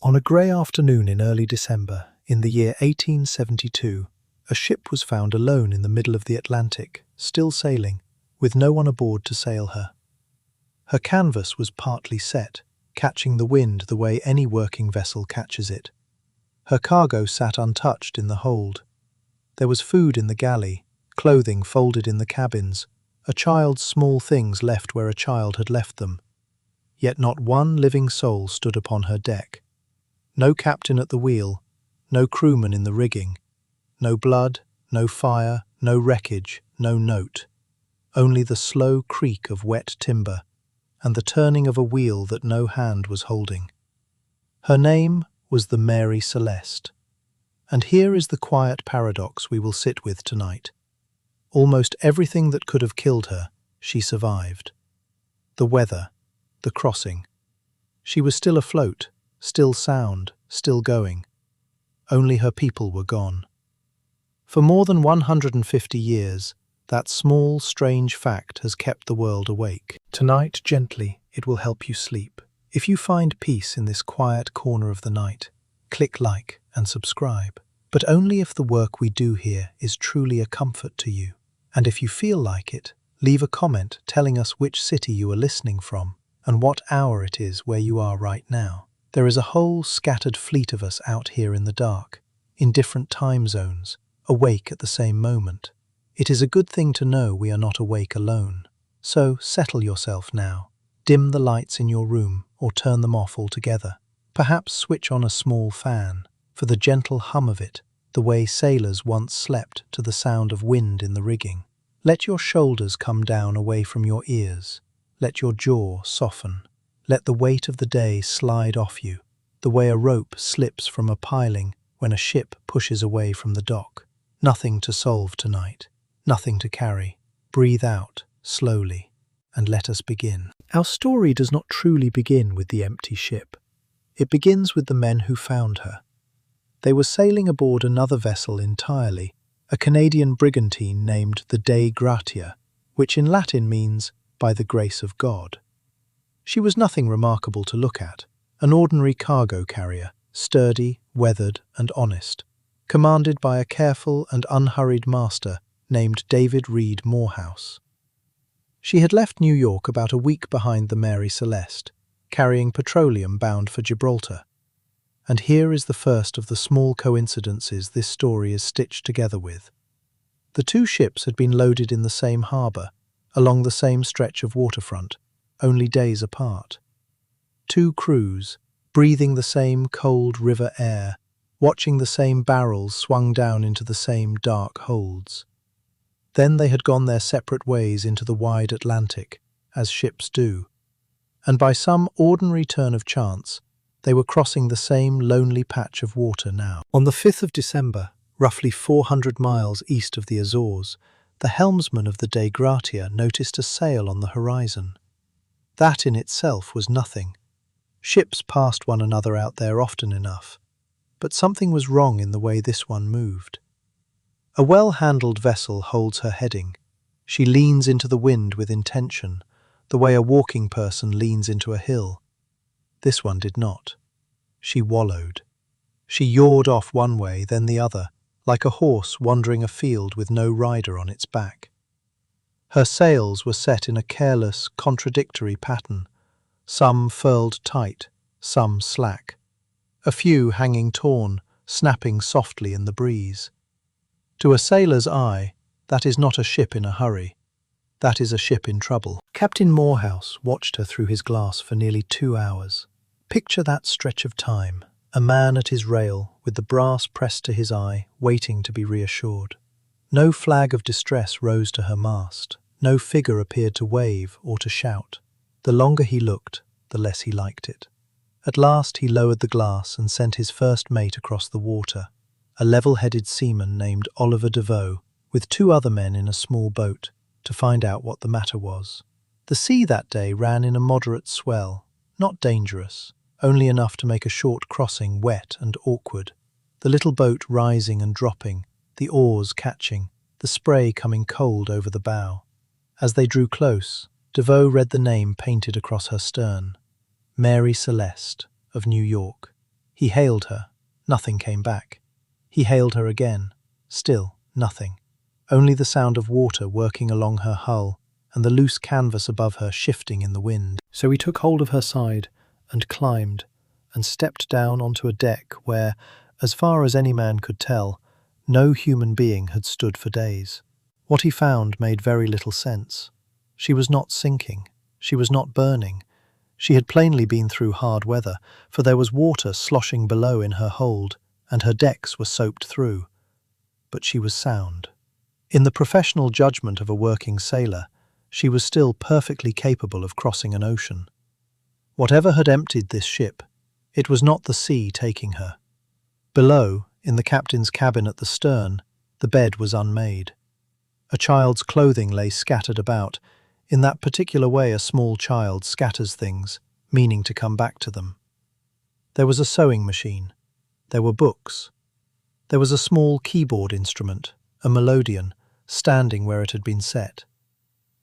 On a grey afternoon in early December, in the year 1872, a ship was found alone in the middle of the Atlantic, still sailing, with no one aboard to sail her. Her canvas was partly set, catching the wind the way any working vessel catches it. Her cargo sat untouched in the hold. There was food in the galley, clothing folded in the cabins, a child's small things left where a child had left them. Yet not one living soul stood upon her deck. No captain at the wheel, no crewman in the rigging. No blood, no fire, no wreckage, no note. Only the slow creak of wet timber and the turning of a wheel that no hand was holding. Her name was the Mary Celeste. And here is the quiet paradox we will sit with tonight. Almost everything that could have killed her, she survived. The weather, the crossing. She was still afloat, still sound, still going. Only her people were gone. For more than 150 years, that small, strange fact has kept the world awake. Tonight, gently, it will help you sleep. If you find peace in this quiet corner of the night, click like and subscribe. But only if the work we do here is truly a comfort to you. And if you feel like it, leave a comment telling us which city you are listening from and what hour it is where you are right now. There is a whole scattered fleet of us out here in the dark, in different time zones, awake at the same moment. It is a good thing to know we are not awake alone. So settle yourself now. Dim the lights in your room or turn them off altogether. Perhaps switch on a small fan for the gentle hum of it, the way sailors once slept to the sound of wind in the rigging. Let your shoulders come down away from your ears. Let your jaw soften. Let the weight of the day slide off you, the way a rope slips from a piling when a ship pushes away from the dock. Nothing to solve tonight, nothing to carry. Breathe out, slowly, and let us begin. Our story does not truly begin with the empty ship. It begins with the men who found her. They were sailing aboard another vessel entirely, a Canadian brigantine named the Dei Gratia, which in Latin means, by the grace of God. She was nothing remarkable to look at, an ordinary cargo carrier, sturdy, weathered, and honest, commanded by a careful and unhurried master named David Reed Morehouse. She had left New York about a week behind the Mary Celeste, carrying petroleum bound for Gibraltar. And here is the first of the small coincidences this story is stitched together with. The two ships had been loaded in the same harbour, along the same stretch of waterfront, only days apart. Two crews, breathing the same cold river air, watching the same barrels swung down into the same dark holds. Then they had gone their separate ways into the wide Atlantic, as ships do. And by some ordinary turn of chance, they were crossing the same lonely patch of water now. On the 5th of December, roughly 400 miles east of the Azores, the helmsman of the Dei Gratia noticed a sail on the horizon. That in itself was nothing. Ships passed one another out there often enough. But something was wrong in the way this one moved. A well-handled vessel holds her heading. She leans into the wind with intention, the way a walking person leans into a hill. This one did not. She wallowed. She yawed off one way, then the other, like a horse wandering a field with no rider on its back. Her sails were set in a careless, contradictory pattern, some furled tight, some slack, a few hanging taut, snapping softly in the breeze. To a sailor's eye, that is not a ship in a hurry. That is a ship in trouble. Captain Morehouse watched her through his glass for nearly 2 hours. Picture that stretch of time, a man at his rail, with the brass pressed to his eye, waiting to be reassured. No flag of distress rose to her mast. No figure appeared to wave or to shout. The longer he looked, the less he liked it. At last he lowered the glass and sent his first mate across the water, a level-headed seaman named Oliver Devoe, with 2 other men in a small boat, to find out what the matter was. The sea that day ran in a moderate swell, not dangerous, only enough to make a short crossing wet and awkward, the little boat rising and dropping, the oars catching, the spray coming cold over the bow. As they drew close, Devoe read the name painted across her stern, Mary Celeste, of New York. He hailed her. Nothing came back. He hailed her again. Still nothing. Only the sound of water working along her hull and the loose canvas above her shifting in the wind. So he took hold of her side and climbed and stepped down onto a deck where, as far as any man could tell, no human being had stood for days. What he found made very little sense. She was not sinking. She was not burning. She had plainly been through hard weather, for there was water sloshing below in her hold, and her decks were soaked through. But she was sound. In the professional judgment of a working sailor, she was still perfectly capable of crossing an ocean. Whatever had emptied this ship, it was not the sea taking her. Below, in the captain's cabin at the stern, the bed was unmade. A child's clothing lay scattered about, in that particular way a small child scatters things, meaning to come back to them. There was a sewing machine. There were books. There was a small keyboard instrument, a melodeon, standing where it had been set.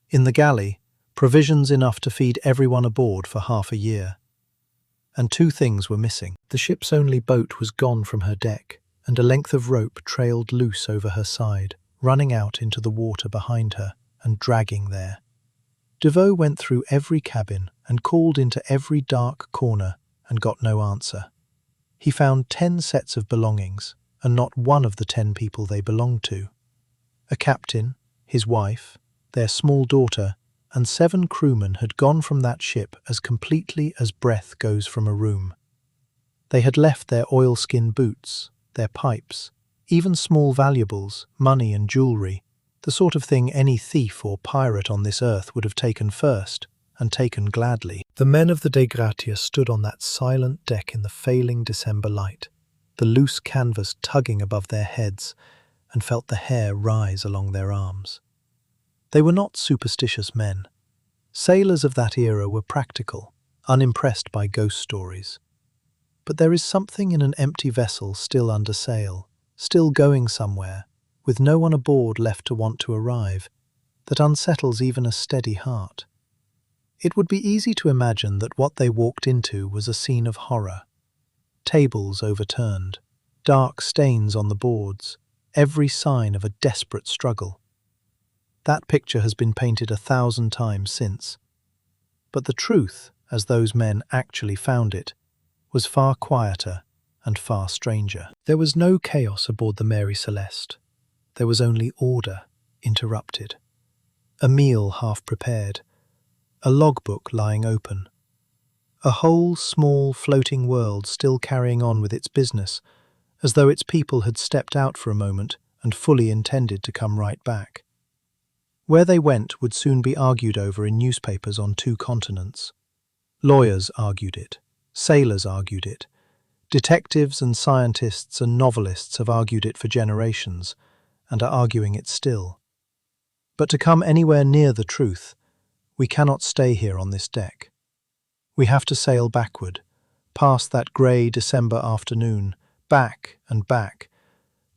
In the galley, provisions enough to feed everyone aboard for half a year. And two things were missing. The ship's only boat was gone from her deck, and a length of rope trailed loose over her side, running out into the water behind her and dragging there. Devoe went through every cabin and called into every dark corner and got no answer. He found 10 sets of belongings, and not one of the 10 people they belonged to. A captain, his wife, their small daughter, and 7 crewmen had gone from that ship as completely as breath goes from a room. They had left their oilskin boots, their pipes, even small valuables, money and jewellery, the sort of thing any thief or pirate on this earth would have taken first, and taken gladly. The men of the Dei Gratia stood on that silent deck in the failing December light, the loose canvas tugging above their heads, and felt the hair rise along their arms. They were not superstitious men. Sailors of that era were practical, unimpressed by ghost stories. But there is something in an empty vessel still under sail, still going somewhere, with no one aboard left to want to arrive, that unsettles even a steady heart. It would be easy to imagine that what they walked into was a scene of horror. Tables overturned, dark stains on the boards, every sign of a desperate struggle. That picture has been painted 1,000 times since. But the truth, as those men actually found it, was far quieter and far stranger. There was no chaos aboard the Mary Celeste. There was only order, interrupted. A meal half prepared. A logbook lying open. A whole small floating world still carrying on with its business, as though its people had stepped out for a moment and fully intended to come right back. Where they went would soon be argued over in newspapers on 2 continents. Lawyers argued it. Sailors argued it. Detectives and scientists and novelists have argued it for generations, and are arguing it still. But to come anywhere near the truth, we cannot stay here on this deck. We have to sail backward, past that grey December afternoon, back and back,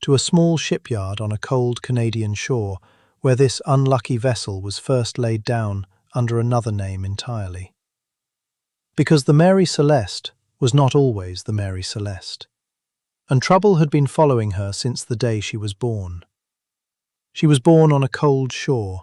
to a small shipyard on a cold Canadian shore, where this unlucky vessel was first laid down under another name entirely. Because the Mary Celeste was not always the Mary Celeste, and trouble had been following her since the day she was born. She was born on a cold shore,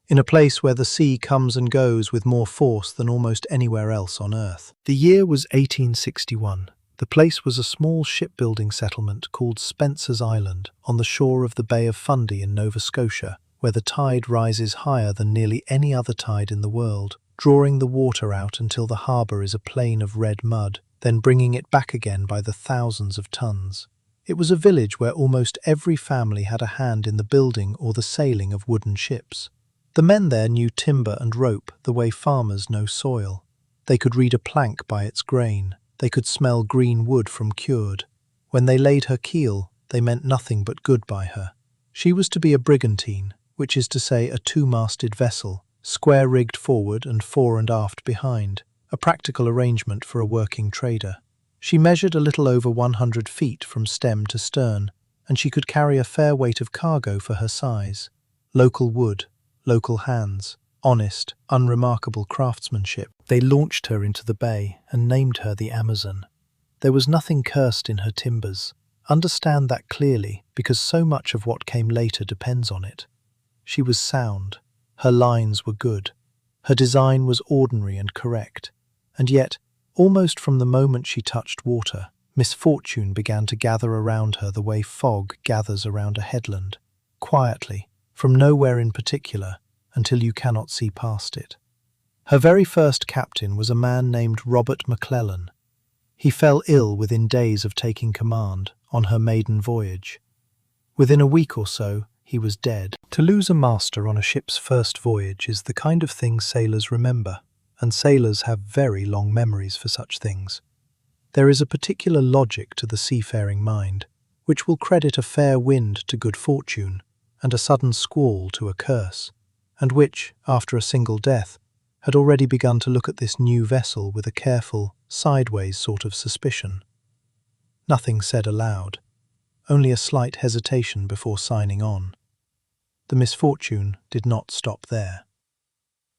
in a place where the sea comes and goes with more force than almost anywhere else on earth. The year was 1861. The place was a small shipbuilding settlement called Spencer's Island on the shore of the Bay of Fundy in Nova Scotia, where the tide rises higher than nearly any other tide in the world, drawing the water out until the harbour is a plain of red mud, then bringing it back again by the thousands of tons. It was a village where almost every family had a hand in the building or the sailing of wooden ships. The men there knew timber and rope the way farmers know soil. They could read a plank by its grain. They could smell green wood from cured. When they laid her keel, they meant nothing but good by her. She was to be a brigantine, which is to say a 2-masted vessel, square-rigged forward and fore and aft behind, a practical arrangement for a working trader. She measured a little over 100 feet from stem to stern, and she could carry a fair weight of cargo for her size. Local wood, local hands, honest, unremarkable craftsmanship. They launched her into the bay and named her the Amazon. There was nothing cursed in her timbers. Understand that clearly, because so much of what came later depends on it. She was sound. Her lines were good. Her design was ordinary and correct. And yet, almost from the moment she touched water, misfortune began to gather around her the way fog gathers around a headland, quietly, from nowhere in particular, until you cannot see past it. Her very first captain was a man named Robert McClellan. He fell ill within days of taking command on her maiden voyage. Within a week or so, he was dead. To lose a master on a ship's first voyage is the kind of thing sailors remember, and sailors have very long memories for such things. There is a particular logic to the seafaring mind, which will credit a fair wind to good fortune, and a sudden squall to a curse, and which, after a single death, had already begun to look at this new vessel with a careful, sideways sort of suspicion. Nothing said aloud, only a slight hesitation before signing on. The misfortune did not stop there.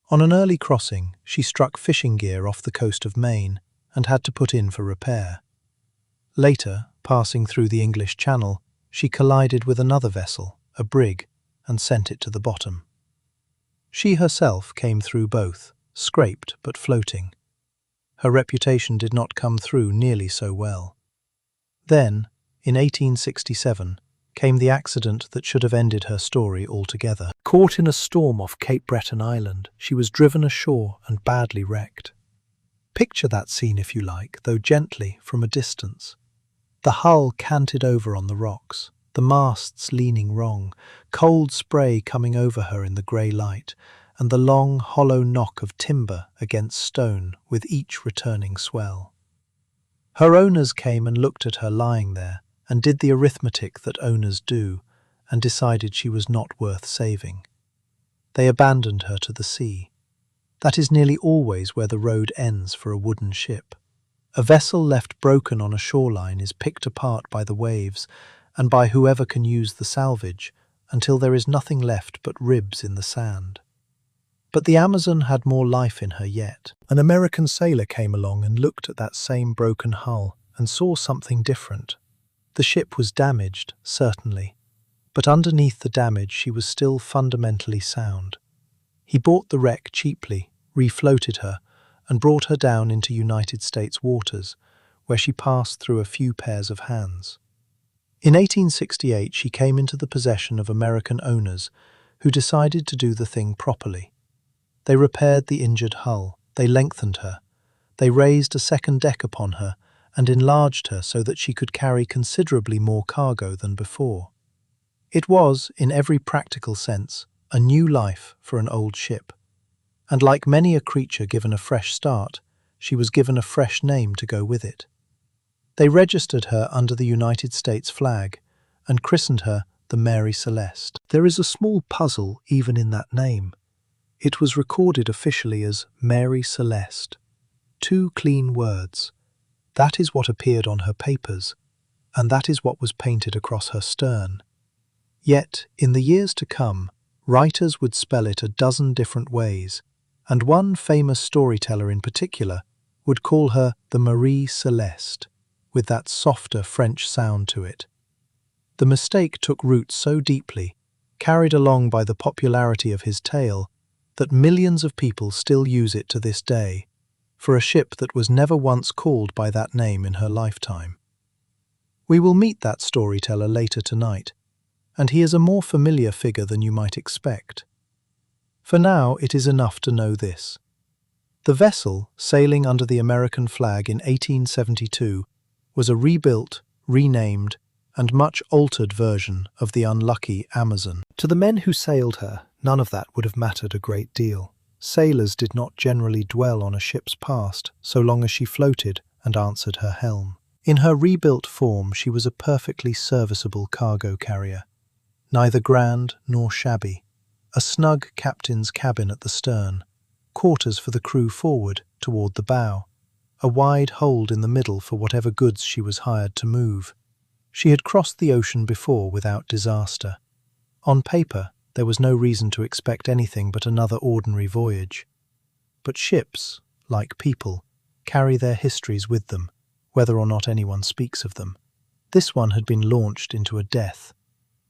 On an early crossing, she struck fishing gear off the coast of Maine and had to put in for repair. Later, passing through the English Channel, she collided with another vessel, a brig, and sent it to the bottom. She herself came through both, scraped but floating. Her reputation did not come through nearly so well. Then, in 1867, came the accident that should have ended her story altogether. Caught in a storm off Cape Breton Island, she was driven ashore and badly wrecked. Picture that scene if you like, though gently, from a distance. The hull canted over on the rocks, the masts leaning wrong, cold spray coming over her in the grey light, and the long, hollow knock of timber against stone with each returning swell. Her owners came and looked at her lying there, and did the arithmetic that owners do, and decided she was not worth saving. They abandoned her to the sea. That is nearly always where the road ends for a wooden ship. A vessel left broken on a shoreline is picked apart by the waves and by whoever can use the salvage until there is nothing left but ribs in the sand. But the Amazon had more life in her yet. An American sailor came along and looked at that same broken hull and saw something different. The ship was damaged, certainly, but underneath the damage she was still fundamentally sound. He bought the wreck cheaply, refloated her, and brought her down into United States waters, where she passed through a few pairs of hands. In 1868 she came into the possession of American owners who decided to do the thing properly. They repaired the injured hull, they lengthened her, they raised a second deck upon her and enlarged her so that she could carry considerably more cargo than before. It was, in every practical sense, a new life for an old ship. And like many a creature given a fresh start, she was given a fresh name to go with it. They registered her under the United States flag and christened her the Mary Celeste. There is a small puzzle even in that name. It was recorded officially as Mary Celeste. 2 clean words. That is what appeared on her papers, and that is what was painted across her stern. Yet, in the years to come, writers would spell it a dozen different ways, and one famous storyteller in particular would call her the Marie Celeste, with that softer French sound to it. The mistake took root so deeply, carried along by the popularity of his tale, that millions of people still use it to this day, for a ship that was never once called by that name in her lifetime. We will meet that storyteller later tonight, and he is a more familiar figure than you might expect. For now, it is enough to know this. The vessel, sailing under the American flag in 1872, was a rebuilt, renamed, and much altered version of the unlucky Amazon. To the men who sailed her, none of that would have mattered a great deal. Sailors did not generally dwell on a ship's past so long as she floated and answered her helm. In her rebuilt form she was a perfectly serviceable cargo carrier, neither grand nor shabby. A snug captain's cabin at the stern, quarters for the crew forward toward the bow, a wide hold in the middle for whatever goods she was hired to move. She had crossed the ocean before without disaster. On paper, there was no reason to expect anything but another ordinary voyage. But ships, like people, carry their histories with them, whether or not anyone speaks of them. This one had been launched into a death.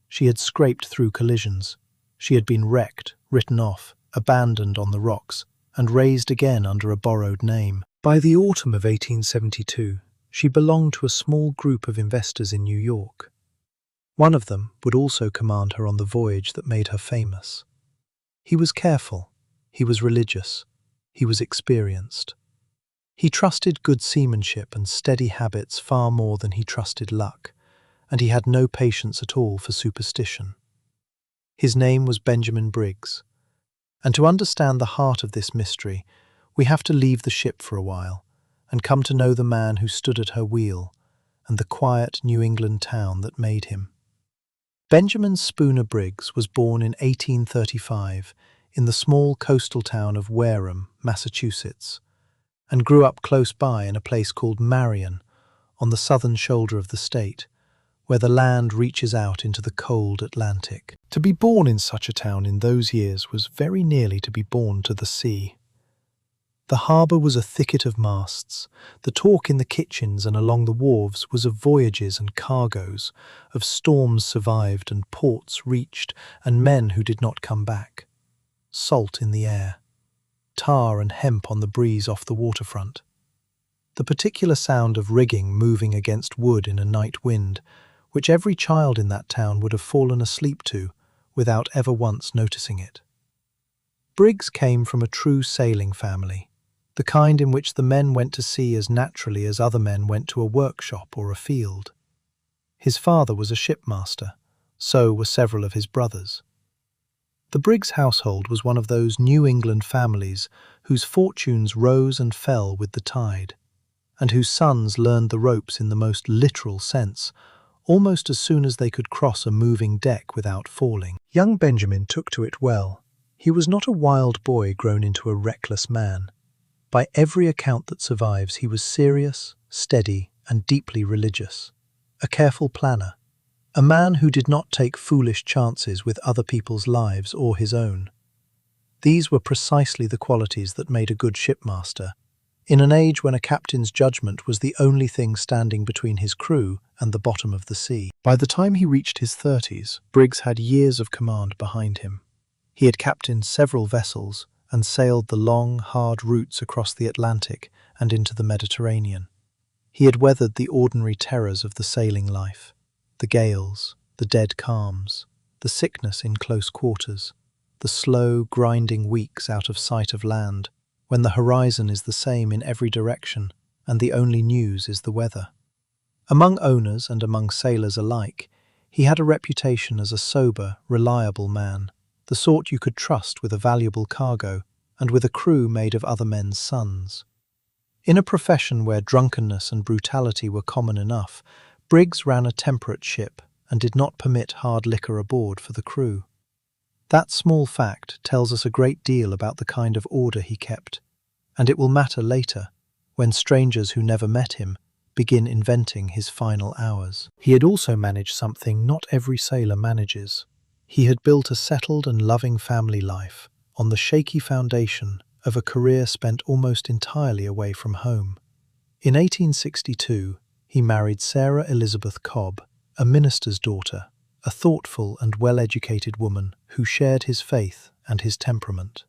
She had scraped through collisions. She had been wrecked, written off, abandoned on the rocks, and raised again under a borrowed name. By the autumn of 1872, she belonged to a small group of investors in New York. One of them would also command her on the voyage that made her famous. He was careful, he was religious, he was experienced. He trusted good seamanship and steady habits far more than he trusted luck, and he had no patience at all for superstition. His name was Benjamin Briggs, and to understand the heart of this mystery, we have to leave the ship for a while and come to know the man who stood at her wheel and the quiet New England town that made him. Benjamin Spooner Briggs was born in 1835 in the small coastal town of Wareham, Massachusetts, and grew up close by in a place called Marion on the southern shoulder of the state, where the land reaches out into the cold Atlantic. To be born in such a town in those years was very nearly to be born to the sea. The harbour was a thicket of masts. The talk in the kitchens and along the wharves was of voyages and cargoes, of storms survived and ports reached and men who did not come back. Salt in the air, tar and hemp on the breeze off the waterfront. The particular sound of rigging moving against wood in a night wind, which every child in that town would have fallen asleep to without ever once noticing it. Briggs came from a true sailing family, the kind in which the men went to sea as naturally as other men went to a workshop or a field. His father was a shipmaster, so were several of his brothers. The Briggs household was one of those New England families whose fortunes rose and fell with the tide, and whose sons learned the ropes in the most literal sense, almost as soon as they could cross a moving deck without falling. Young Benjamin took to it well. He was not a wild boy grown into a reckless man. By every account that survives, he was serious, steady, and deeply religious. A careful planner. A man who did not take foolish chances with other people's lives or his own. These were precisely the qualities that made a good shipmaster, in an age when a captain's judgment was the only thing standing between his crew and the bottom of the sea. By the time he reached his 30s, Briggs had years of command behind him. He had captained several vessels and sailed the long, hard routes across the Atlantic and into the Mediterranean. He had weathered the ordinary terrors of the sailing life, the gales, the dead calms, the sickness in close quarters, the slow, grinding weeks out of sight of land, when the horizon is the same in every direction and the only news is the weather. Among owners and among sailors alike, he had a reputation as a sober, reliable man, the sort you could trust with a valuable cargo and with a crew made of other men's sons. In a profession where drunkenness and brutality were common enough, Briggs ran a temperate ship and did not permit hard liquor aboard for the crew. That small fact tells us a great deal about the kind of order he kept, and it will matter later, when strangers who never met him begin inventing his final hours. He had also managed something not every sailor manages. He had built a settled and loving family life on the shaky foundation of a career spent almost entirely away from home. In 1862, he married Sarah Elizabeth Cobb, a minister's daughter, a thoughtful and well-educated woman who shared his faith and his temperament.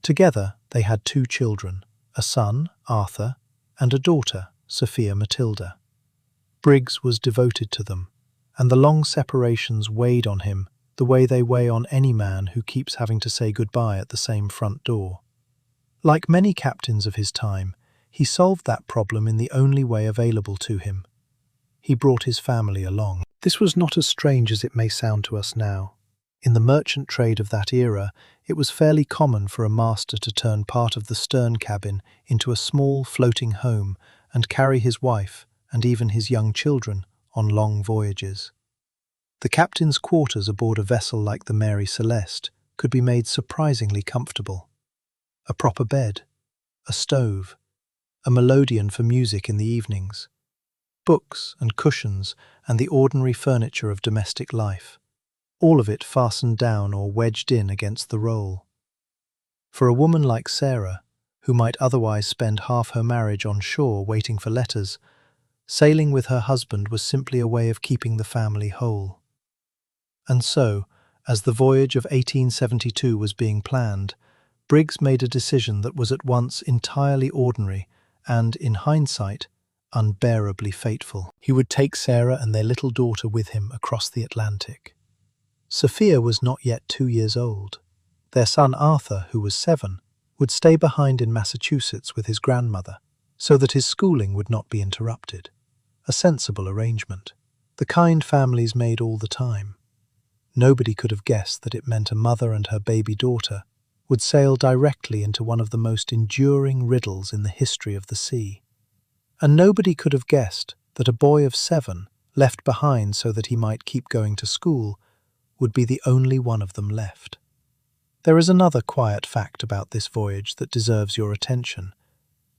Together, they had 2 children, a son, Arthur, and a daughter, Sophia Matilda. Briggs was devoted to them, and the long separations weighed on him the way they weigh on any man who keeps having to say goodbye at the same front door. Like many captains of his time, he solved that problem in the only way available to him. He brought his family along. This was not as strange as it may sound to us now. In the merchant trade of that era, it was fairly common for a master to turn part of the stern cabin into a small floating home and carry his wife and even his young children on long voyages. The captain's quarters aboard a vessel like the Mary Celeste could be made surprisingly comfortable. A proper bed, a stove, a melodeon for music in the evenings, books and cushions and the ordinary furniture of domestic life, all of it fastened down or wedged in against the roll. For a woman like Sarah, who might otherwise spend half her marriage on shore waiting for letters, Sailing with her husband was simply a way of keeping the family whole. And so, as the voyage of 1872 was being planned, Briggs made a decision that was at once entirely ordinary and, in hindsight, unbearably fateful. He would take Sarah and their little daughter with him across the Atlantic. Sophia was not yet 2 years old. Their son Arthur, who was 7, would stay behind in Massachusetts with his grandmother, so that his schooling would not be interrupted. A sensible arrangement, the kind families made all the time. Nobody could have guessed that it meant a mother and her baby daughter would sail directly into one of the most enduring riddles in the history of the sea. And nobody could have guessed that a boy of 7, left behind so that he might keep going to school, would be the only one of them left. There is another quiet fact about this voyage that deserves your attention,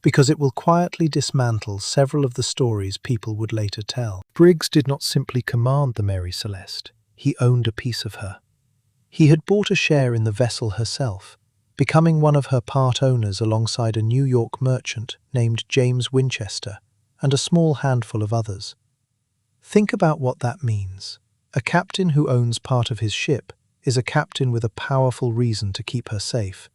because it will quietly dismantle several of the stories people would later tell. Briggs did not simply command the Mary Celeste, he owned a piece of her. He had bought a share in the vessel herself, becoming one of her part owners alongside a New York merchant named James Winchester and a small handful of others. Think about what that means. A captain who owns part of his ship is a captain with a powerful reason to keep her safe,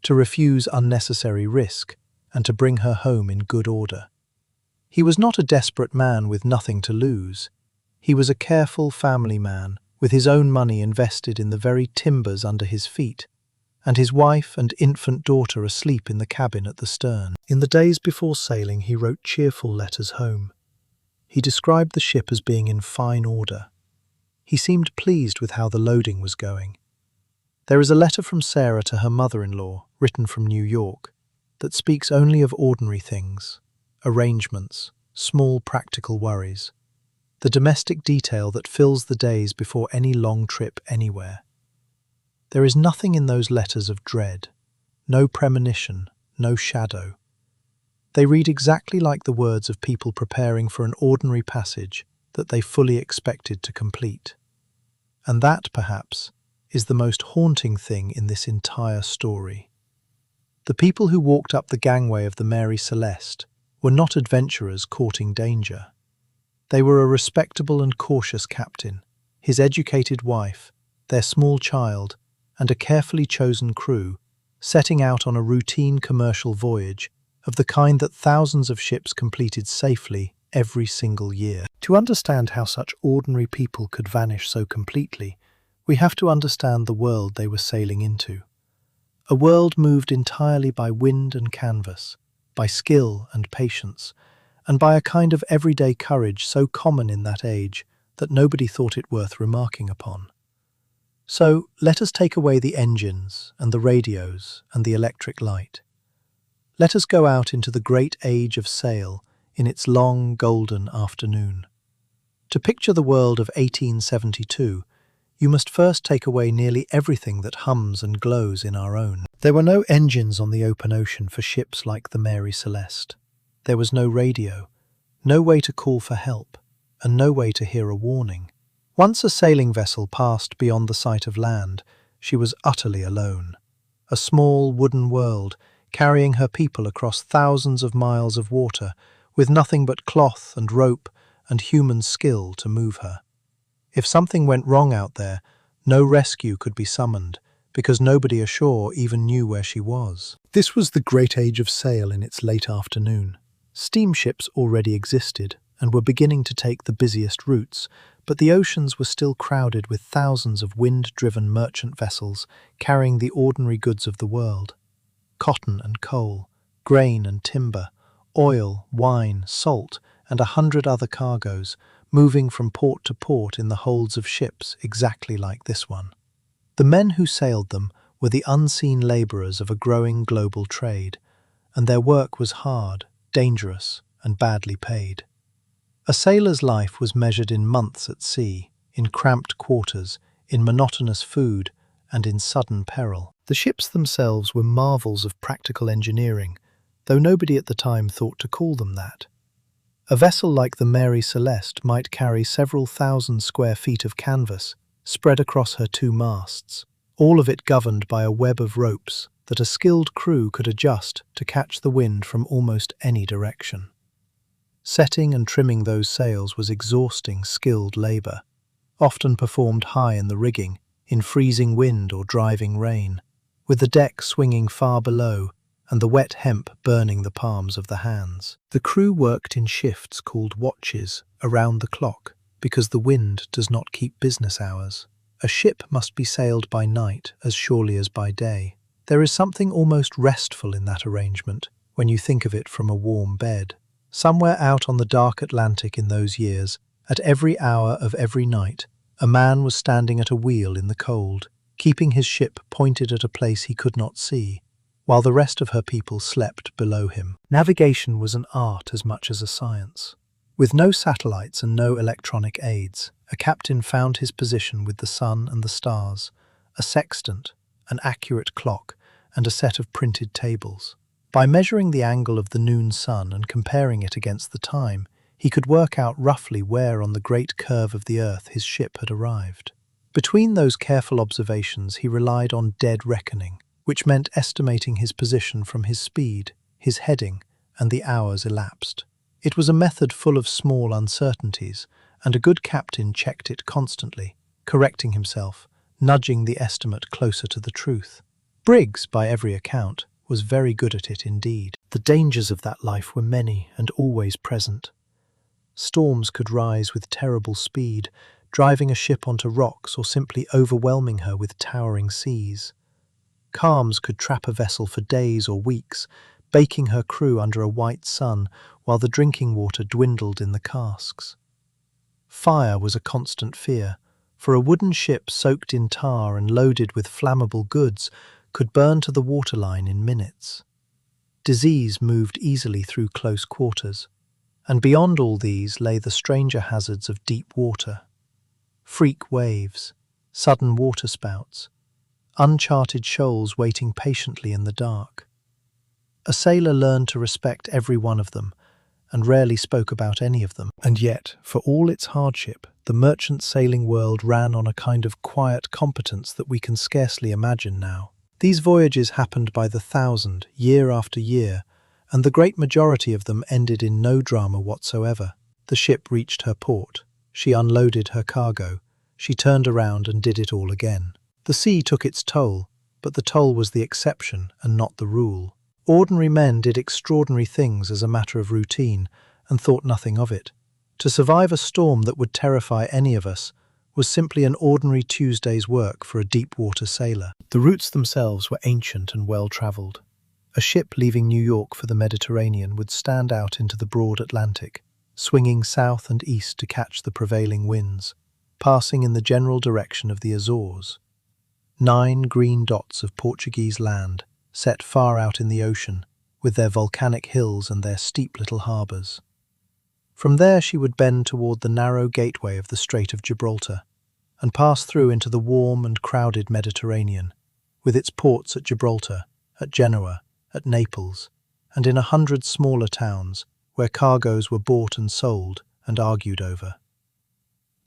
to refuse unnecessary risk, and to bring her home in good order. He was not a desperate man with nothing to lose. He was a careful family man with his own money invested in the very timbers under his feet, and his wife and infant daughter asleep in the cabin at the stern. In the days before sailing, he wrote cheerful letters home. He described the ship as being in fine order. He seemed pleased with how the loading was going. There is a letter from Sarah to her mother-in-law, written from New York, that speaks only of ordinary things, arrangements, small practical worries, the domestic detail that fills the days before any long trip anywhere. There is nothing in those letters of dread, no premonition, no shadow. They read exactly like the words of people preparing for an ordinary passage that they fully expected to complete. And that, perhaps, is the most haunting thing in this entire story. The people who walked up the gangway of the Mary Celeste were not adventurers courting danger. They were a respectable and cautious captain, his educated wife, their small child, and a carefully chosen crew, setting out on a routine commercial voyage of the kind that thousands of ships completed safely every single year. To understand how such ordinary people could vanish so completely, we have to understand the world they were sailing into. A world moved entirely by wind and canvas, by skill and patience, and by a kind of everyday courage so common in that age that nobody thought it worth remarking upon. So let us take away the engines and the radios and the electric light. Let us go out into the great age of sail in its long golden afternoon. To picture the world of 1872, you must first take away nearly everything that hums and glows in our own. There were no engines on the open ocean for ships like the Mary Celeste. There was no radio, no way to call for help, and no way to hear a warning. Once a sailing vessel passed beyond the sight of land, she was utterly alone. A small wooden world, carrying her people across thousands of miles of water, with nothing but cloth and rope and human skill to move her. If something went wrong out there, no rescue could be summoned, because nobody ashore even knew where she was. This was the great age of sail in its late afternoon. Steamships already existed and were beginning to take the busiest routes, but the oceans were still crowded with thousands of wind-driven merchant vessels carrying the ordinary goods of the world. Cotton and coal, grain and timber, oil, wine, salt, and 100 other cargoes, moving from port to port in the holds of ships exactly like this one. The men who sailed them were the unseen labourers of a growing global trade, and their work was hard, dangerous, and badly paid. A sailor's life was measured in months at sea, in cramped quarters, in monotonous food, and in sudden peril. The ships themselves were marvels of practical engineering, though nobody at the time thought to call them that. A vessel like the Mary Celeste might carry several thousand square feet of canvas spread across her 2 masts, all of it governed by a web of ropes that a skilled crew could adjust to catch the wind from almost any direction. Setting and trimming those sails was exhausting, skilled labour, often performed high in the rigging, in freezing wind or driving rain, with the deck swinging far below and the wet hemp burning the palms of the hands. The crew worked in shifts called watches around the clock because the wind does not keep business hours. A ship must be sailed by night as surely as by day. There is something almost restful in that arrangement when you think of it from a warm bed. Somewhere out on the dark Atlantic in those years, at every hour of every night, a man was standing at a wheel in the cold, keeping his ship pointed at a place he could not see, while the rest of her people slept below him. Navigation was an art as much as a science. With no satellites and no electronic aids, a captain found his position with the sun and the stars, a sextant, an accurate clock, and a set of printed tables. By measuring the angle of the noon sun and comparing it against the time, he could work out roughly where on the great curve of the earth his ship had arrived. Between those careful observations he relied on dead reckoning, which meant estimating his position from his speed, his heading, and the hours elapsed. It was a method full of small uncertainties, and a good captain checked it constantly, correcting himself, nudging the estimate closer to the truth. Briggs, by every account, was very good at it indeed. The dangers of that life were many and always present. Storms could rise with terrible speed, driving a ship onto rocks or simply overwhelming her with towering seas. Calms could trap a vessel for days or weeks, baking her crew under a white sun while the drinking water dwindled in the casks. Fire was a constant fear, for a wooden ship soaked in tar and loaded with flammable goods could burn to the waterline in minutes. Disease moved easily through close quarters, and beyond all these lay the stranger hazards of deep water. Freak waves, sudden waterspouts, uncharted shoals waiting patiently in the dark. A sailor learned to respect every one of them, and rarely spoke about any of them. And yet, for all its hardship, the merchant sailing world ran on a kind of quiet competence that we can scarcely imagine now. These voyages happened by the thousand, year after year, and the great majority of them ended in no drama whatsoever. The ship reached her port. She unloaded her cargo. She turned around and did it all again. The sea took its toll, but the toll was the exception and not the rule. Ordinary men did extraordinary things as a matter of routine and thought nothing of it. To survive a storm that would terrify any of us was simply an ordinary Tuesday's work for a deep-water sailor. The routes themselves were ancient and well-travelled. A ship leaving New York for the Mediterranean would stand out into the broad Atlantic, swinging south and east to catch the prevailing winds, passing in the general direction of the Azores. 9 green dots of Portuguese land, set far out in the ocean, with their volcanic hills and their steep little harbours. From there she would bend toward the narrow gateway of the Strait of Gibraltar, and pass through into the warm and crowded Mediterranean, with its ports at Gibraltar, at Genoa, at Naples, and in 100 smaller towns where cargoes were bought and sold and argued over.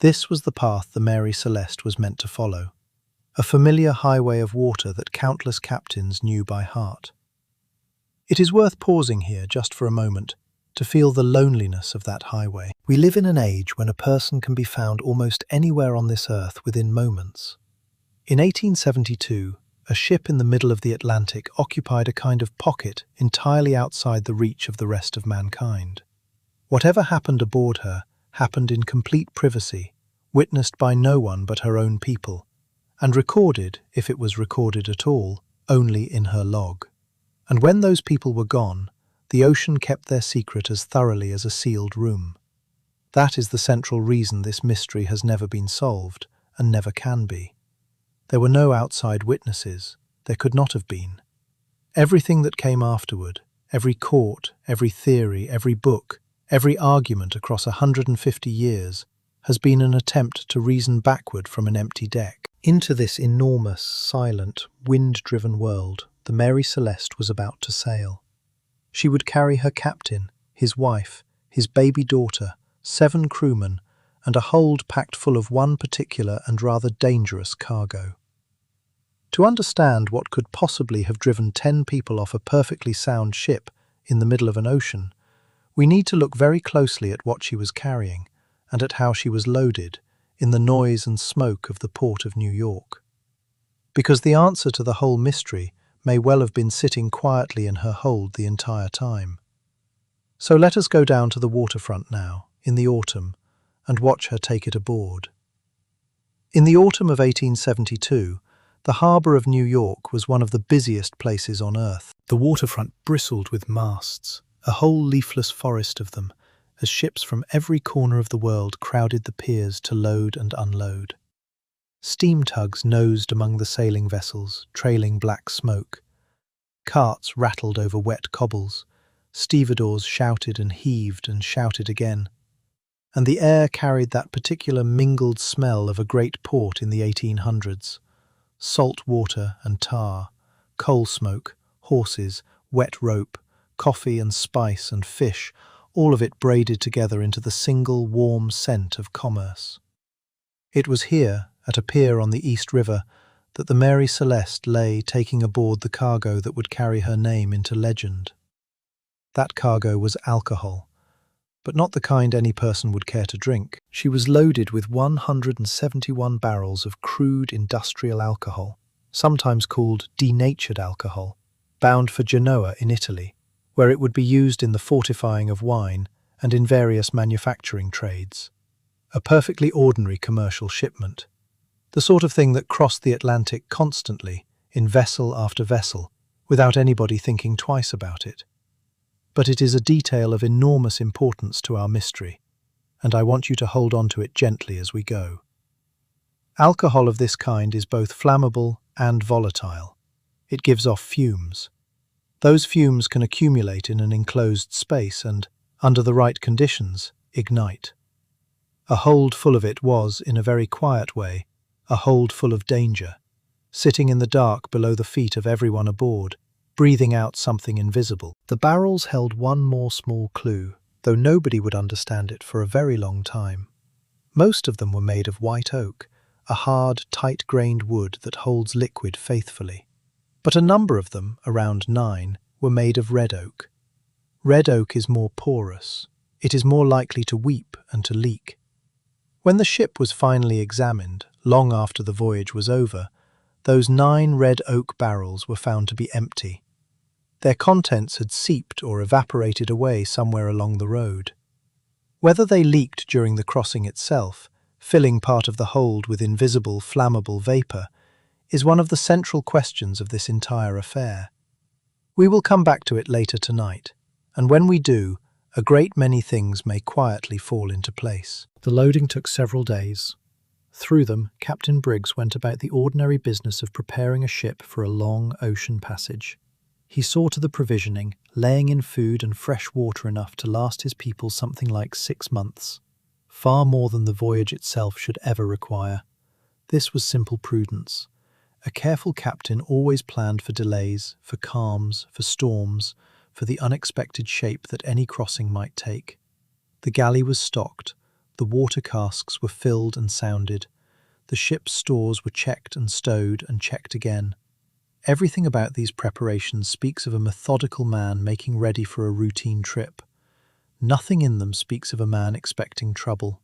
This was the path the Mary Celeste was meant to follow, a familiar highway of water that countless captains knew by heart. It is worth pausing here just for a moment to feel the loneliness of that highway. We live in an age when a person can be found almost anywhere on this earth within moments. In 1872, a ship in the middle of the Atlantic occupied a kind of pocket entirely outside the reach of the rest of mankind. Whatever happened aboard her happened in complete privacy, witnessed by no one but her own people, and recorded, if it was recorded at all, only in her log. And when those people were gone, the ocean kept their secret as thoroughly as a sealed room. That is the central reason this mystery has never been solved, and never can be. There were no outside witnesses. There could not have been. Everything that came afterward, every court, every theory, every book, every argument across 150 years, has been an attempt to reason backward from an empty deck. Into this enormous, silent, wind-driven world, the Mary Celeste was about to sail. She would carry her captain, his wife, his baby daughter, 7 crewmen, and a hold packed full of one particular and rather dangerous cargo. To understand what could possibly have driven 10 people off a perfectly sound ship in the middle of an ocean, We need to look very closely at what she was carrying and at how she was loaded in the noise and smoke of the port of New York. Because the answer to the whole mystery may well have been sitting quietly in her hold the entire time. So let us go down to the waterfront now, in the autumn, and watch her take it aboard. In the autumn of 1872, the harbour of New York was one of the busiest places on earth. The waterfront bristled with masts, a whole leafless forest of them, as ships from every corner of the world crowded the piers to load and unload. Steam tugs nosed among the sailing vessels, trailing black smoke. Carts rattled over wet cobbles, stevedores shouted and shouted again. And the air carried that particular mingled smell of a great port in the 1800s. Salt water and tar, coal smoke, horses, wet rope, coffee and spice and fish, all of it braided together into the single warm scent of commerce. It was here, at a pier on the East River, that the Mary Celeste lay taking aboard the cargo that would carry her name into legend. That cargo was alcohol, but not the kind any person would care to drink. She was loaded with 171 barrels of crude industrial alcohol, sometimes called denatured alcohol, bound for Genoa in Italy, where it would be used in the fortifying of wine and in various manufacturing trades. A perfectly ordinary commercial shipment. The sort of thing that crossed the Atlantic constantly, in vessel after vessel, without anybody thinking twice about it. But it is a detail of enormous importance to our mystery, and I want you to hold on to it gently as we go. Alcohol of this kind is both flammable and volatile. It gives off fumes. Those fumes can accumulate in an enclosed space and, under the right conditions, ignite. A hold full of it was, in a very quiet way, a hold full of danger, sitting in the dark below the feet of everyone aboard, breathing out something invisible. The barrels held one more small clue, though nobody would understand it for a very long time. Most of them were made of white oak, a hard, tight-grained wood that holds liquid faithfully. But a number of them, around 9, were made of red oak. Red oak is more porous. It is more likely to weep and to leak. When the ship was finally examined, long after the voyage was over, those 9 red oak barrels were found to be empty. Their contents had seeped or evaporated away somewhere along the road. Whether they leaked during the crossing itself, filling part of the hold with invisible, flammable vapour, is one of the central questions of this entire affair. We will come back to it later tonight, and when we do, a great many things may quietly fall into place. The loading took several days. Through them, Captain Briggs went about the ordinary business of preparing a ship for a long ocean passage. He saw to the provisioning, laying in food and fresh water enough to last his people something like 6 months, far more than the voyage itself should ever require. This was simple prudence. A careful captain always planned for delays, for calms, for storms, for the unexpected shape that any crossing might take. The galley was stocked, the water casks were filled and sounded, the ship's stores were checked and stowed and checked again. Everything about these preparations speaks of a methodical man making ready for a routine trip. Nothing in them speaks of a man expecting trouble.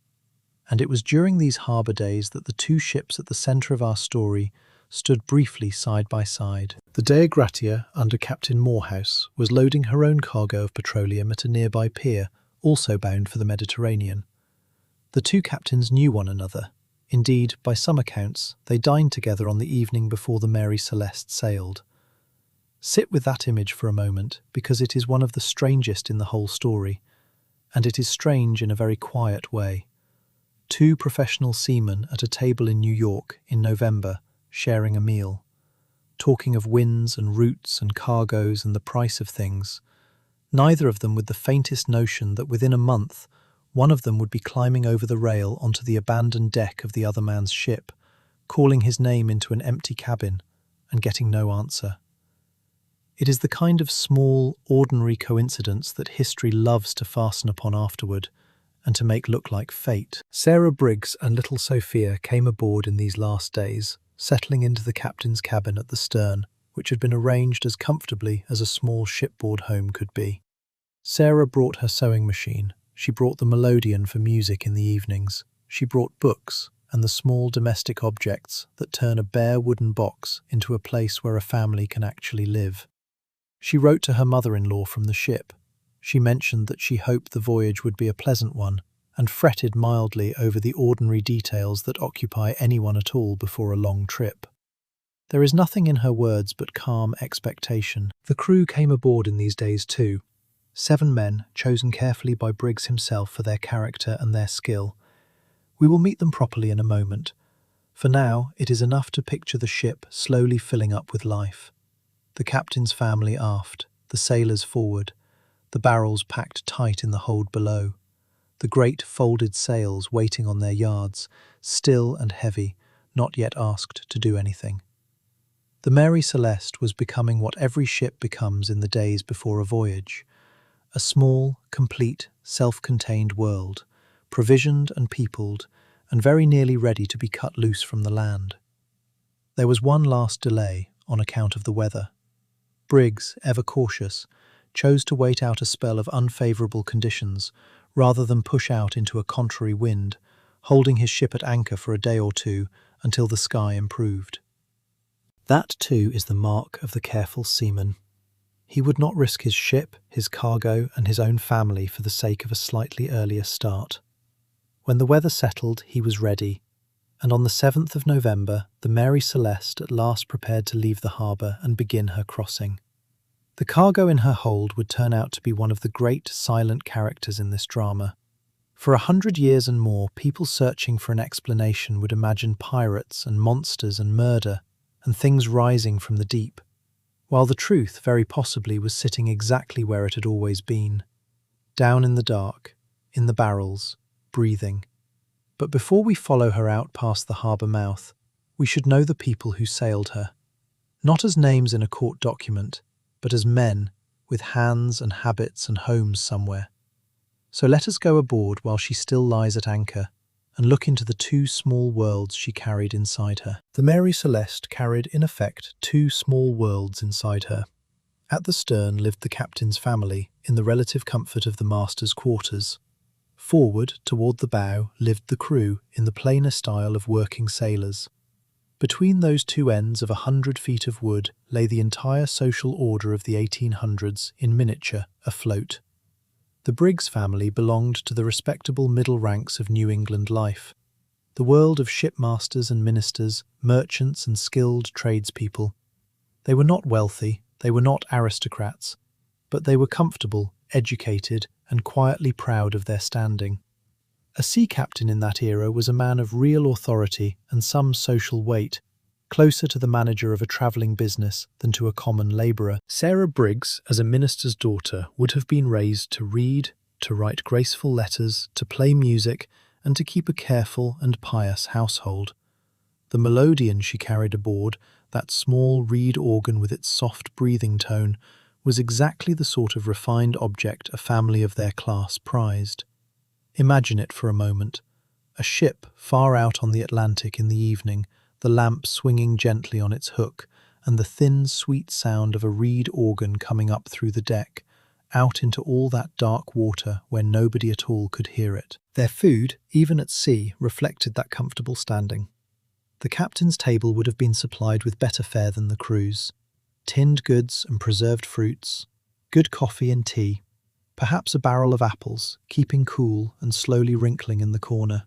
And it was during these harbour days that the 2 ships at the centre of our story stood briefly side by side. The Dei Gratia, under Captain Morehouse, was loading her own cargo of petroleum at a nearby pier, also bound for the Mediterranean. The 2 captains knew one another. Indeed, by some accounts, they dined together on the evening before the Mary Celeste sailed. Sit with that image for a moment, because it is one of the strangest in the whole story, and it is strange in a very quiet way. 2 professional seamen at a table in New York in November, sharing a meal, talking of winds and routes and cargoes and the price of things, neither of them with the faintest notion that within a month one of them would be climbing over the rail onto the abandoned deck of the other man's ship, calling his name into an empty cabin and getting no answer. It is the kind of small, ordinary coincidence that history loves to fasten upon afterward and to make look like fate. Sarah Briggs and little Sophia came aboard in these last days, settling into the captain's cabin at the stern, which had been arranged as comfortably as a small shipboard home could be. Sarah brought her sewing machine. She brought the melodeon for music in the evenings. She brought books and the small domestic objects that turn a bare wooden box into a place where a family can actually live. She wrote to her mother-in-law from the ship. She mentioned that she hoped the voyage would be a pleasant one, and fretted mildly over the ordinary details that occupy anyone at all before a long trip. There is nothing in her words but calm expectation. The crew came aboard in these days too. 7 men, chosen carefully by Briggs himself for their character and their skill. We will meet them properly in a moment. For now, it is enough to picture the ship slowly filling up with life. The captain's family aft, the sailors forward, the barrels packed tight in the hold below, the great folded sails waiting on their yards, still and heavy, not yet asked to do anything. The Mary Celeste was becoming what every ship becomes in the days before a voyage, a small, complete, self-contained world, provisioned and peopled, and very nearly ready to be cut loose from the land. There was one last delay on account of the weather. Briggs, ever cautious, chose to wait out a spell of unfavourable conditions rather than push out into a contrary wind, holding his ship at anchor for a day or two until the sky improved. That too is the mark of the careful seaman. He would not risk his ship, his cargo, and his own family for the sake of a slightly earlier start. When the weather settled, he was ready, and on the 7th of November, the Mary Celeste at last prepared to leave the harbour and begin her crossing. The cargo in her hold would turn out to be one of the great silent characters in this drama. For 100 years and more, people searching for an explanation would imagine pirates and monsters and murder and things rising from the deep, while the truth very possibly was sitting exactly where it had always been, down in the dark, in the barrels, breathing. But before we follow her out past the harbour mouth, we should know the people who sailed her, not as names in a court document, but as men with hands and habits and homes somewhere. So let us go aboard while she still lies at anchor and look into the 2 small worlds she carried inside her. The Mary Celeste carried, in effect, 2 small worlds inside her. At the stern lived the captain's family in the relative comfort of the master's quarters. Forward, toward the bow, lived the crew in the plainer style of working sailors. Between those 2 ends of 100 feet of wood lay the entire social order of the 1800s in miniature, afloat. The Briggs family belonged to the respectable middle ranks of New England life, the world of shipmasters and ministers, merchants and skilled tradespeople. They were not wealthy, they were not aristocrats, but they were comfortable, educated, and quietly proud of their standing. A sea captain in that era was a man of real authority and some social weight, closer to the manager of a travelling business than to a common labourer. Sarah Briggs, as a minister's daughter, would have been raised to read, to write graceful letters, to play music, and to keep a careful and pious household. The melodeon she carried aboard, that small reed organ with its soft breathing tone, was exactly the sort of refined object a family of their class prized. Imagine it for a moment. A ship far out on the Atlantic in the evening, the lamp swinging gently on its hook, and the thin, sweet sound of a reed organ coming up through the deck, out into all that dark water where nobody at all could hear it. Their food, even at sea, reflected that comfortable standing. The captain's table would have been supplied with better fare than the crew's. Tinned goods and preserved fruits, good coffee and tea, perhaps a barrel of apples, keeping cool and slowly wrinkling in the corner.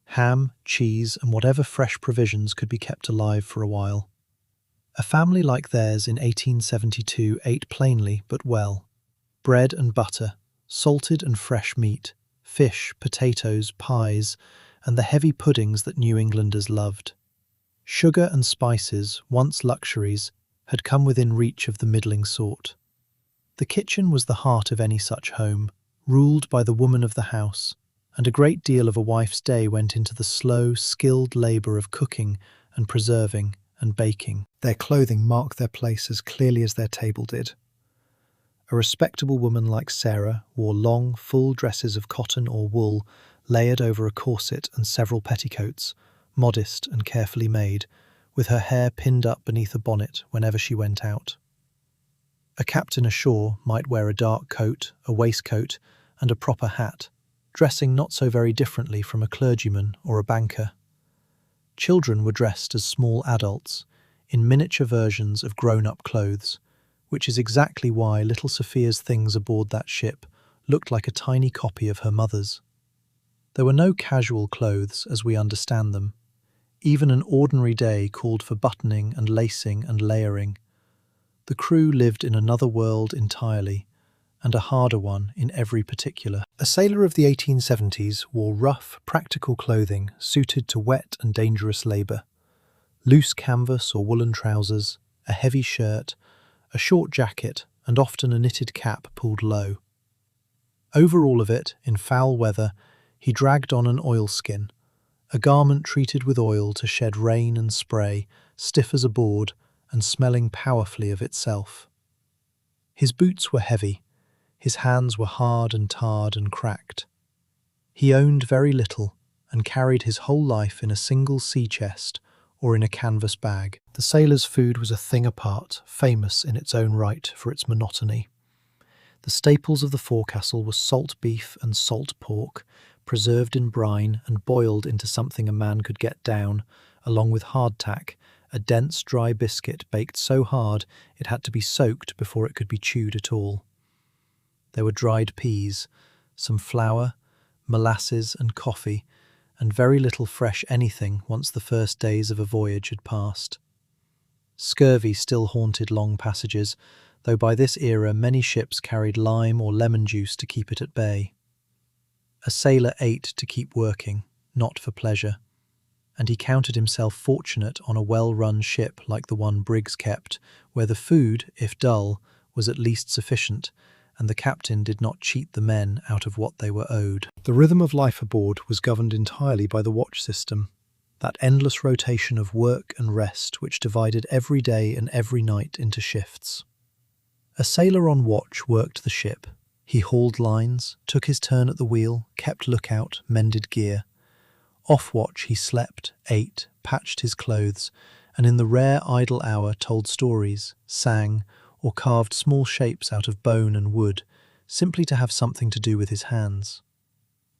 Ham, cheese, and whatever fresh provisions could be kept alive for a while. A family like theirs in 1872 ate plainly but well. Bread and butter, salted and fresh meat, fish, potatoes, pies, and the heavy puddings that New Englanders loved. Sugar and spices, once luxuries, had come within reach of the middling sort. The kitchen was the heart of any such home, ruled by the woman of the house, and a great deal of a wife's day went into the slow, skilled labour of cooking and preserving and baking. Their clothing marked their place as clearly as their table did. A respectable woman like Sarah wore long, full dresses of cotton or wool layered over a corset and several petticoats, modest and carefully made, with her hair pinned up beneath a bonnet whenever she went out. A captain ashore might wear a dark coat, a waistcoat, and a proper hat, dressing not so very differently from a clergyman or a banker. Children were dressed as small adults, in miniature versions of grown-up clothes, which is exactly why little Sophia's things aboard that ship looked like a tiny copy of her mother's. There were no casual clothes as we understand them. Even an ordinary day called for buttoning and lacing and layering. The crew lived in another world entirely, and a harder one in every particular. A sailor of the 1870s wore rough, practical clothing suited to wet and dangerous labour. Loose canvas or woolen trousers, a heavy shirt, a short jacket, and often a knitted cap pulled low. Over all of it, in foul weather, he dragged on an oilskin, a garment treated with oil to shed rain and spray, stiff as a board and smelling powerfully of itself. His boots were heavy, his hands were hard and tarred and cracked. He owned very little and carried his whole life in a single sea chest or in a canvas bag. The sailor's food was a thing apart, famous in its own right for its monotony. The staples of the forecastle were salt beef and salt pork, preserved in brine and boiled into something a man could get down, along with hardtack, a dense dry biscuit baked so hard it had to be soaked before it could be chewed at all. There were dried peas, some flour, molasses and coffee, and very little fresh anything once the first days of a voyage had passed. Scurvy still haunted long passages, though by this era many ships carried lime or lemon juice to keep it at bay. A sailor ate to keep working, not for pleasure, and he counted himself fortunate on a well-run ship like the one Briggs kept, where the food, if dull, was at least sufficient, and the captain did not cheat the men out of what they were owed. The rhythm of life aboard was governed entirely by the watch system, that endless rotation of work and rest which divided every day and every night into shifts. A sailor on watch worked the ship. He hauled lines, took his turn at the wheel, kept lookout, mended gear. Off watch he slept, ate, patched his clothes, and in the rare idle hour told stories, sang, or carved small shapes out of bone and wood, simply to have something to do with his hands.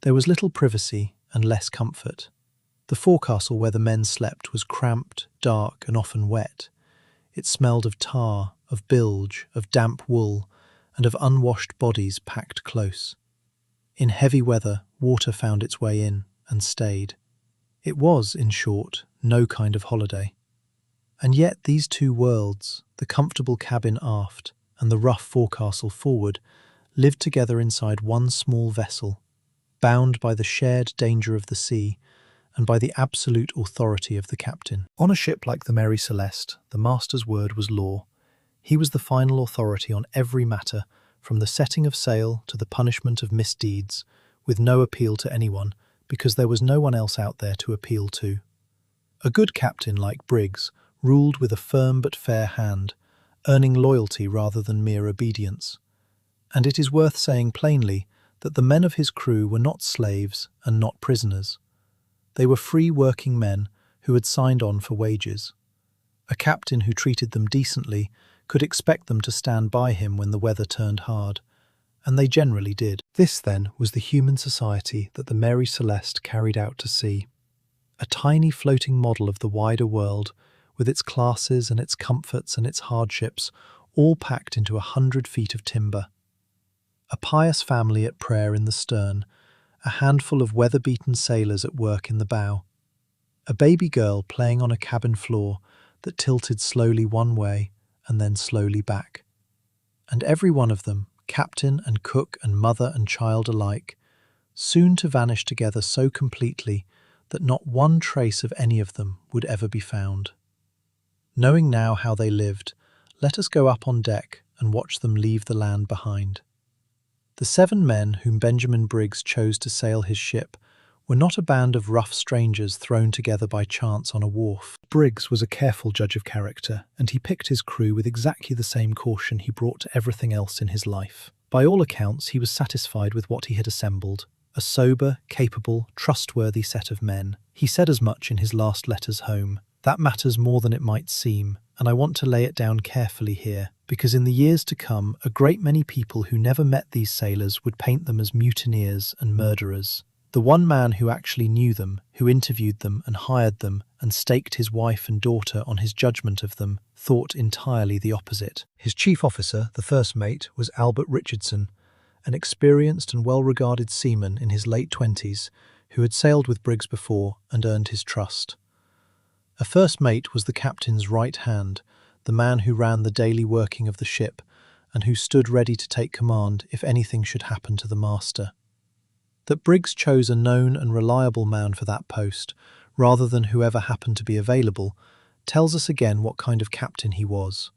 There was little privacy and less comfort. The forecastle where the men slept was cramped, dark, and often wet. It smelled of tar, of bilge, of damp wool, and of unwashed bodies packed close. In heavy weather, water found its way in and stayed. It was, in short, no kind of holiday. And yet these two worlds, the comfortable cabin aft and the rough forecastle forward, lived together inside one small vessel, bound by the shared danger of the sea and by the absolute authority of the captain. On a ship like the Mary Celeste, the master's word was law. He was the final authority on every matter, from the setting of sail to the punishment of misdeeds, with no appeal to anyone, because there was no one else out there to appeal to. A good captain like Briggs ruled with a firm but fair hand, earning loyalty rather than mere obedience. And it is worth saying plainly that the men of his crew were not slaves and not prisoners. They were free working men who had signed on for wages. A captain who treated them decently could expect them to stand by him when the weather turned hard, and they generally did. This, then, was the human society that the Mary Celeste carried out to sea. A tiny floating model of the wider world, with its classes and its comforts and its hardships, all packed into 100 feet of timber. A pious family at prayer in the stern, a handful of weather-beaten sailors at work in the bow, a baby girl playing on a cabin floor that tilted slowly one way and then slowly back. And every one of them, captain and cook and mother and child alike, soon to vanish together so completely that not one trace of any of them would ever be found. Knowing now how they lived, let us go up on deck and watch them leave the land behind. The 7 men whom Benjamin Briggs chose to sail his ship were not a band of rough strangers thrown together by chance on a wharf. Briggs was a careful judge of character, and he picked his crew with exactly the same caution he brought to everything else in his life. By all accounts, he was satisfied with what he had assembled, a sober, capable, trustworthy set of men. He said as much in his last letters home. That matters more than it might seem, and I want to lay it down carefully here, because in the years to come, a great many people who never met these sailors would paint them as mutineers and murderers. The one man who actually knew them, who interviewed them and hired them and staked his wife and daughter on his judgment of them, thought entirely the opposite. His chief officer, the first mate, was Albert Richardson, an experienced and well-regarded seaman in his late 20s who had sailed with Briggs before and earned his trust. A first mate was the captain's right hand, the man who ran the daily working of the ship and who stood ready to take command if anything should happen to the master. That Briggs chose a known and reliable man for that post, rather than whoever happened to be available, tells us again what kind of captain he was.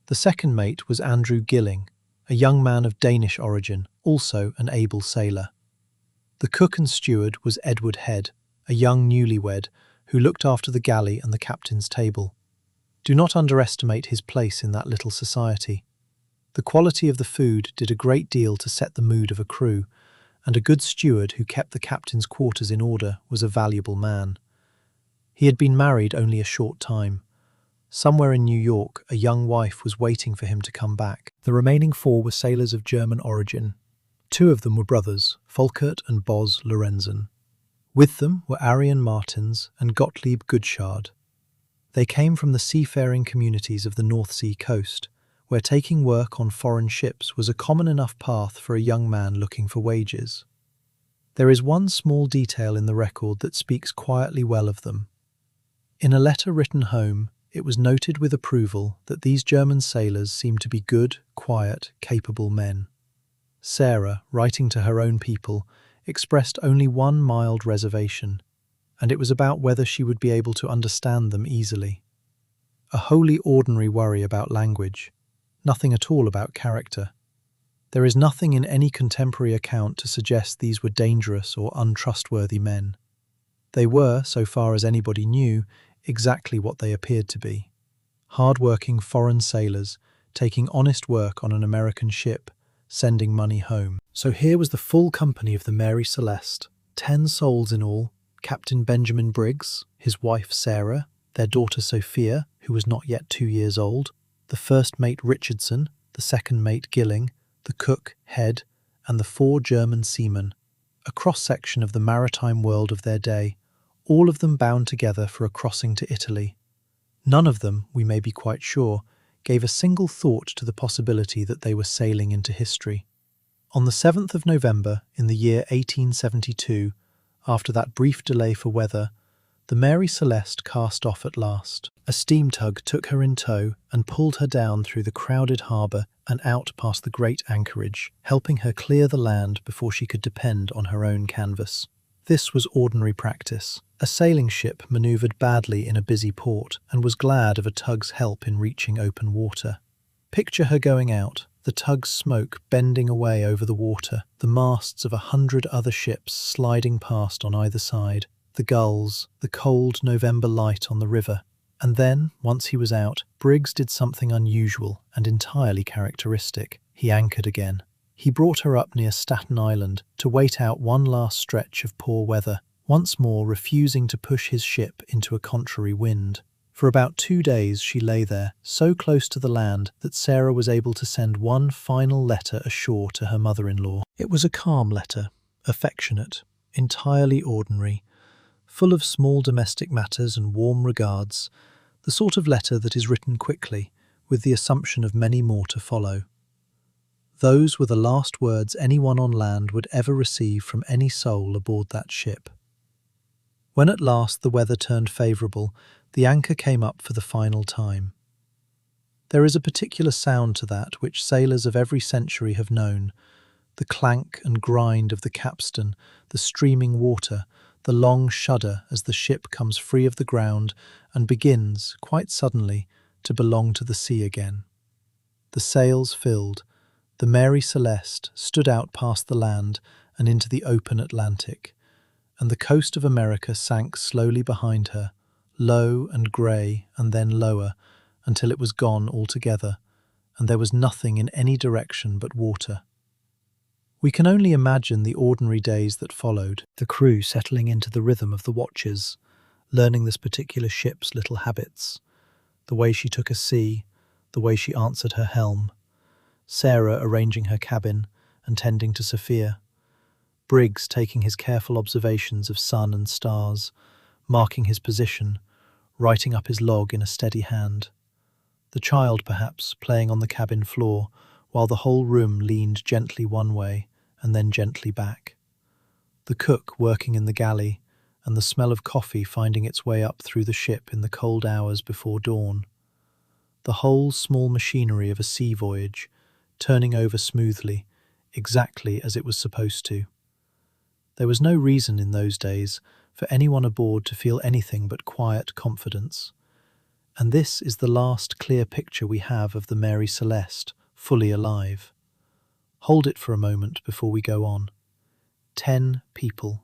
The second mate was Andrew Gilling, a young man of Danish origin, also an able sailor. The cook and steward was Edward Head, a young newlywed, who looked after the galley and the captain's table. Do not underestimate his place in that little society. The quality of the food did a great deal to set the mood of a crew, and a good steward who kept the captain's quarters in order was a valuable man. He had been married only a short time. Somewhere in New York, a young wife was waiting for him to come back. The remaining 4 were sailors of German origin. 2 of them were brothers, Folkert and Bos Lorenzen. With them were Arian Martins and Gottlieb Gutschard. They came from the seafaring communities of the North Sea coast, where taking work on foreign ships was a common enough path for a young man looking for wages. There is one small detail in the record that speaks quietly well of them. In a letter written home, it was noted with approval that these German sailors seemed to be good, quiet, capable men. Sarah, writing to her own people, expressed only one mild reservation, and it was about whether she would be able to understand them easily. A wholly ordinary worry about language, nothing at all about character. There is nothing in any contemporary account to suggest these were dangerous or untrustworthy men. They were, so far as anybody knew, exactly what they appeared to be. Hard-working foreign sailors, taking honest work on an American ship, sending money home. So here was the full company of the Mary Celeste, 10 souls in all, Captain Benjamin Briggs, his wife Sarah, their daughter Sophia, who was not yet 2 years old, the first mate Richardson, the second mate Gilling, the cook Head, and the 4 German seamen, a cross-section of the maritime world of their day, all of them bound together for a crossing to Italy. None of them, we may be quite sure, gave a single thought to the possibility that they were sailing into history. On the 7th of November, in the year 1872, after that brief delay for weather, the Mary Celeste cast off at last. A steam tug took her in tow and pulled her down through the crowded harbour and out past the great anchorage, helping her clear the land before she could depend on her own canvas. This was ordinary practice. A sailing ship manoeuvred badly in a busy port and was glad of a tug's help in reaching open water. Picture her going out, the tug's smoke bending away over the water, the masts of 100 other ships sliding past on either side, the gulls, the cold November light on the river. And then, once he was out, Briggs did something unusual and entirely characteristic. He anchored again. He brought her up near Staten Island to wait out one last stretch of poor weather, once more refusing to push his ship into a contrary wind. For about 2 days she lay there, so close to the land that Sarah was able to send one final letter ashore to her mother-in-law. It was a calm letter, affectionate, entirely ordinary, full of small domestic matters and warm regards, the sort of letter that is written quickly, with the assumption of many more to follow. Those were the last words anyone on land would ever receive from any soul aboard that ship. When at last the weather turned favourable, the anchor came up for the final time. There is a particular sound to that which sailors of every century have known, the clank and grind of the capstan, the streaming water, the long shudder as the ship comes free of the ground and begins, quite suddenly, to belong to the sea again. The sails filled. The Mary Celeste stood out past the land and into the open Atlantic, and the coast of America sank slowly behind her, low and grey and then lower, until it was gone altogether, and there was nothing in any direction but water. We can only imagine the ordinary days that followed, the crew settling into the rhythm of the watches, learning this particular ship's little habits, the way she took a sea, the way she answered her helm, Sarah arranging her cabin and tending to Sophia, Briggs taking his careful observations of sun and stars, marking his position, writing up his log in a steady hand. The child, perhaps, playing on the cabin floor, while the whole room leaned gently one way and then gently back. The cook working in the galley, and the smell of coffee finding its way up through the ship in the cold hours before dawn. The whole small machinery of a sea voyage, turning over smoothly, exactly as it was supposed to. There was no reason in those days for anyone aboard to feel anything but quiet confidence. And this is the last clear picture we have of the Mary Celeste, fully alive. Hold it for a moment before we go on. 10 people,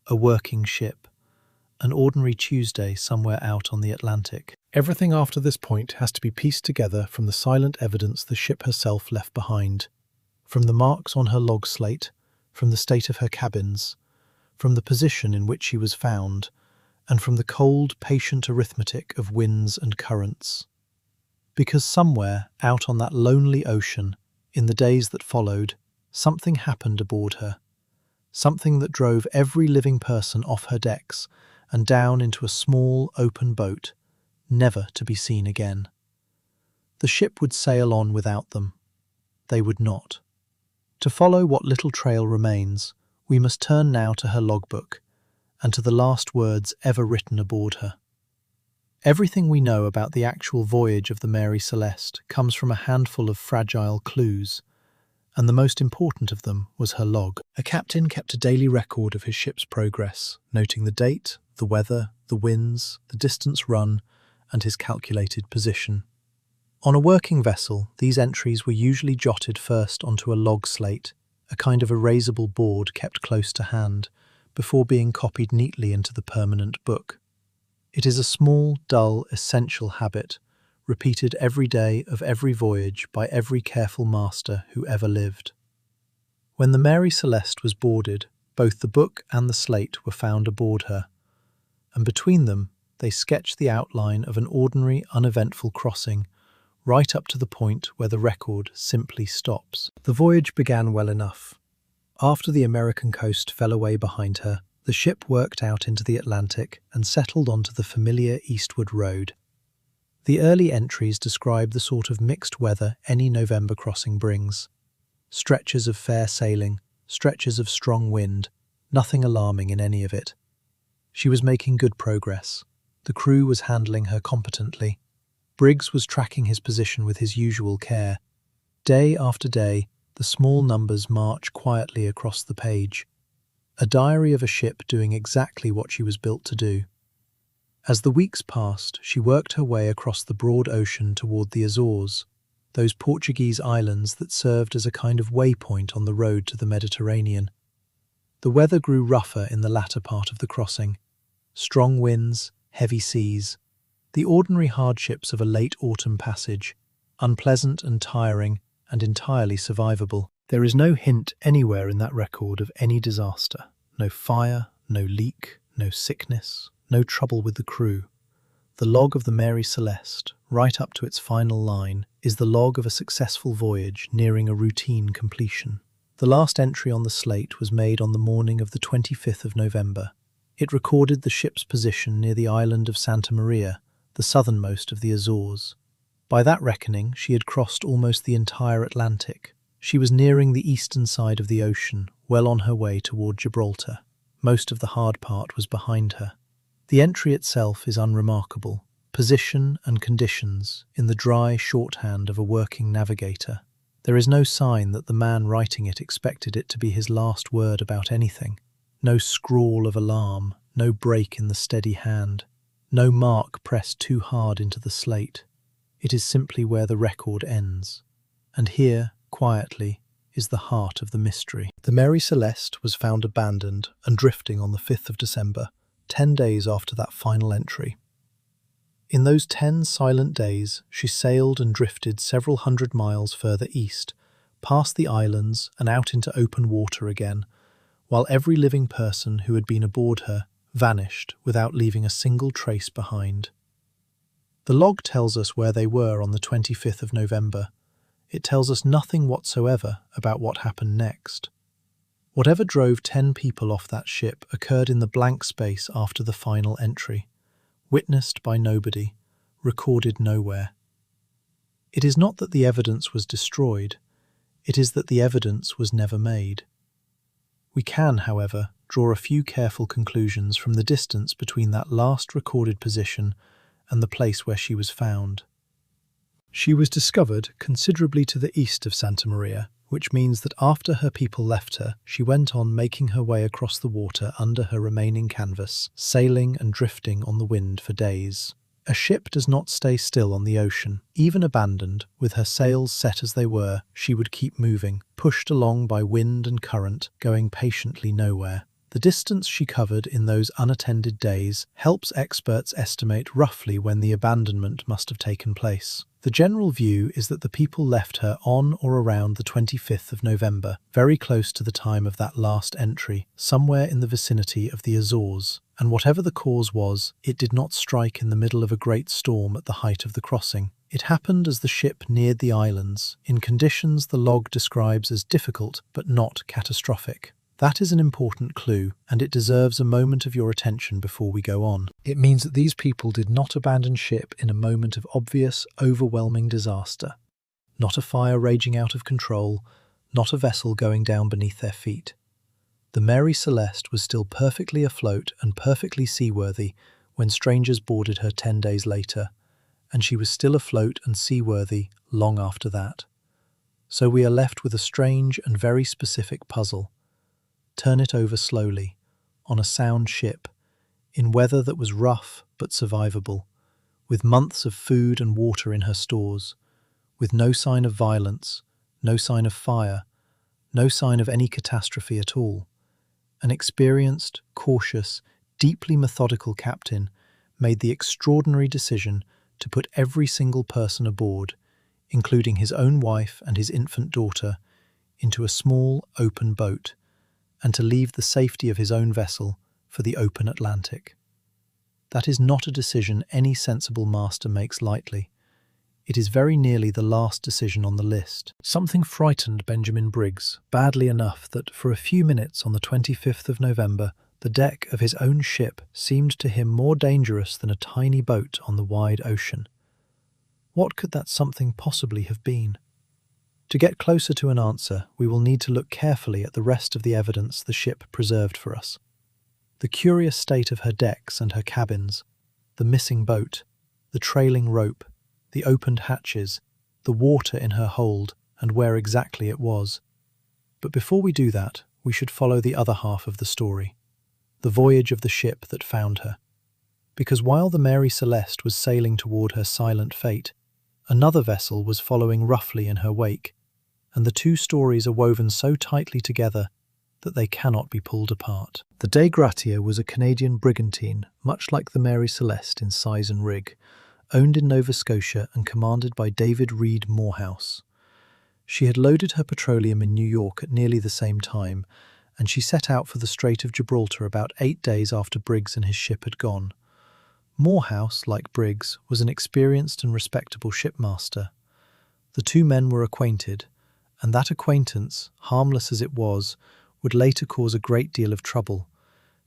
a working ship, an ordinary Tuesday somewhere out on the Atlantic. Everything after this point has to be pieced together from the silent evidence the ship herself left behind, from the marks on her log slate, from the state of her cabins, from the position in which she was found, and from the cold, patient arithmetic of winds and currents. Because somewhere out on that lonely ocean, in the days that followed, something happened aboard her, something that drove every living person off her decks and down into a small, open boat, never to be seen again. The ship would sail on without them. They would not. To follow what little trail remains, we must turn now to her logbook, and to the last words ever written aboard her. Everything we know about the actual voyage of the Mary Celeste comes from a handful of fragile clues, and the most important of them was her log. A captain kept a daily record of his ship's progress, noting the date, the weather, the winds, the distance run, and his calculated position. On a working vessel, these entries were usually jotted first onto a log slate, a kind of erasable board kept close to hand, before being copied neatly into the permanent book. It is a small, dull, essential habit, repeated every day of every voyage by every careful master who ever lived. When the Mary Celeste was boarded, both the book and the slate were found aboard her, and between them they sketched the outline of an ordinary, uneventful crossing, right up to the point where the record simply stops. The voyage began well enough. After the American coast fell away behind her, the ship worked out into the Atlantic and settled onto the familiar eastward road. The early entries describe the sort of mixed weather any November crossing brings. Stretches of fair sailing, stretches of strong wind, nothing alarming in any of it. She was making good progress. The crew was handling her competently. Briggs was tracking his position with his usual care. Day after day, the small numbers march quietly across the page. A diary of a ship doing exactly what she was built to do. As the weeks passed, she worked her way across the broad ocean toward the Azores, those Portuguese islands that served as a kind of waypoint on the road to the Mediterranean. The weather grew rougher in the latter part of the crossing. Strong winds, heavy seas, the ordinary hardships of a late autumn passage, unpleasant and tiring and entirely survivable. There is no hint anywhere in that record of any disaster. No fire, no leak, no sickness, no trouble with the crew. The log of the Mary Celeste, right up to its final line, is the log of a successful voyage nearing a routine completion. The last entry on the slate was made on the morning of the 25th of November. It recorded the ship's position near the island of Santa Maria, the southernmost of the Azores. By that reckoning, she had crossed almost the entire Atlantic. She was nearing the eastern side of the ocean, well on her way toward Gibraltar. Most of the hard part was behind her. The entry itself is unremarkable. Position and conditions in the dry shorthand of a working navigator. There is no sign that the man writing it expected it to be his last word about anything. No scrawl of alarm, no break in the steady hand, no mark pressed too hard into the slate. It is simply where the record ends. And here, quietly, is the heart of the mystery. The Mary Celeste was found abandoned and drifting on the 5th of December, 10 days after that final entry. In those 10 silent days, she sailed and drifted several hundred miles further east, past the islands and out into open water again, while every living person who had been aboard her vanished without leaving a single trace behind. The log tells us where they were on the 25th of November. It tells us nothing whatsoever about what happened next. Whatever drove 10 people off that ship occurred in the blank space after the final entry, witnessed by nobody, recorded nowhere. It is not that the evidence was destroyed, it is that the evidence was never made. We can, however, draw a few careful conclusions from the distance between that last recorded position and the place where she was found. She was discovered considerably to the east of Santa Maria, which means that after her people left her, she went on making her way across the water under her remaining canvas, sailing and drifting on the wind for days. A ship does not stay still on the ocean. Even abandoned, with her sails set as they were, she would keep moving, pushed along by wind and current, going patiently nowhere. The distance she covered in those unattended days helps experts estimate roughly when the abandonment must have taken place. The general view is that the people left her on or around the 25th of November, very close to the time of that last entry, somewhere in the vicinity of the Azores. And whatever the cause was, it did not strike in the middle of a great storm at the height of the crossing. It happened as the ship neared the islands, in conditions the log describes as difficult but not catastrophic. That is an important clue, and it deserves a moment of your attention before we go on. It means that these people did not abandon ship in a moment of obvious, overwhelming disaster. Not a fire raging out of control, not a vessel going down beneath their feet. The Mary Celeste was still perfectly afloat and perfectly seaworthy when strangers boarded her 10 days later, and she was still afloat and seaworthy long after that. So we are left with a strange and very specific puzzle. Turn it over slowly, on a sound ship, in weather that was rough but survivable, with months of food and water in her stores, with no sign of violence, no sign of fire, no sign of any catastrophe at all. An experienced, cautious, deeply methodical captain made the extraordinary decision to put every single person aboard, including his own wife and his infant daughter, into a small, open boat, and to leave the safety of his own vessel for the open Atlantic. That is not a decision any sensible master makes lightly. It is very nearly the last decision on the list. Something frightened Benjamin Briggs, badly enough that for a few minutes on the 25th of November, the deck of his own ship seemed to him more dangerous than a tiny boat on the wide ocean. What could that something possibly have been? To get closer to an answer, we will need to look carefully at the rest of the evidence the ship preserved for us. The curious state of her decks and her cabins, the missing boat, the trailing rope, the opened hatches, the water in her hold, and where exactly it was. But before we do that, we should follow the other half of the story, the voyage of the ship that found her. Because while the Mary Celeste was sailing toward her silent fate, another vessel was following roughly in her wake, and the two stories are woven so tightly together that they cannot be pulled apart. The Dei Gratia was a Canadian brigantine, much like the Mary Celeste in size and rig, owned in Nova Scotia and commanded by David Reed Morehouse. She had loaded her petroleum in New York at nearly the same time, and she set out for the Strait of Gibraltar about 8 days after Briggs and his ship had gone. Morehouse, like Briggs, was an experienced and respectable shipmaster. The two men were acquainted, and that acquaintance, harmless as it was, would later cause a great deal of trouble,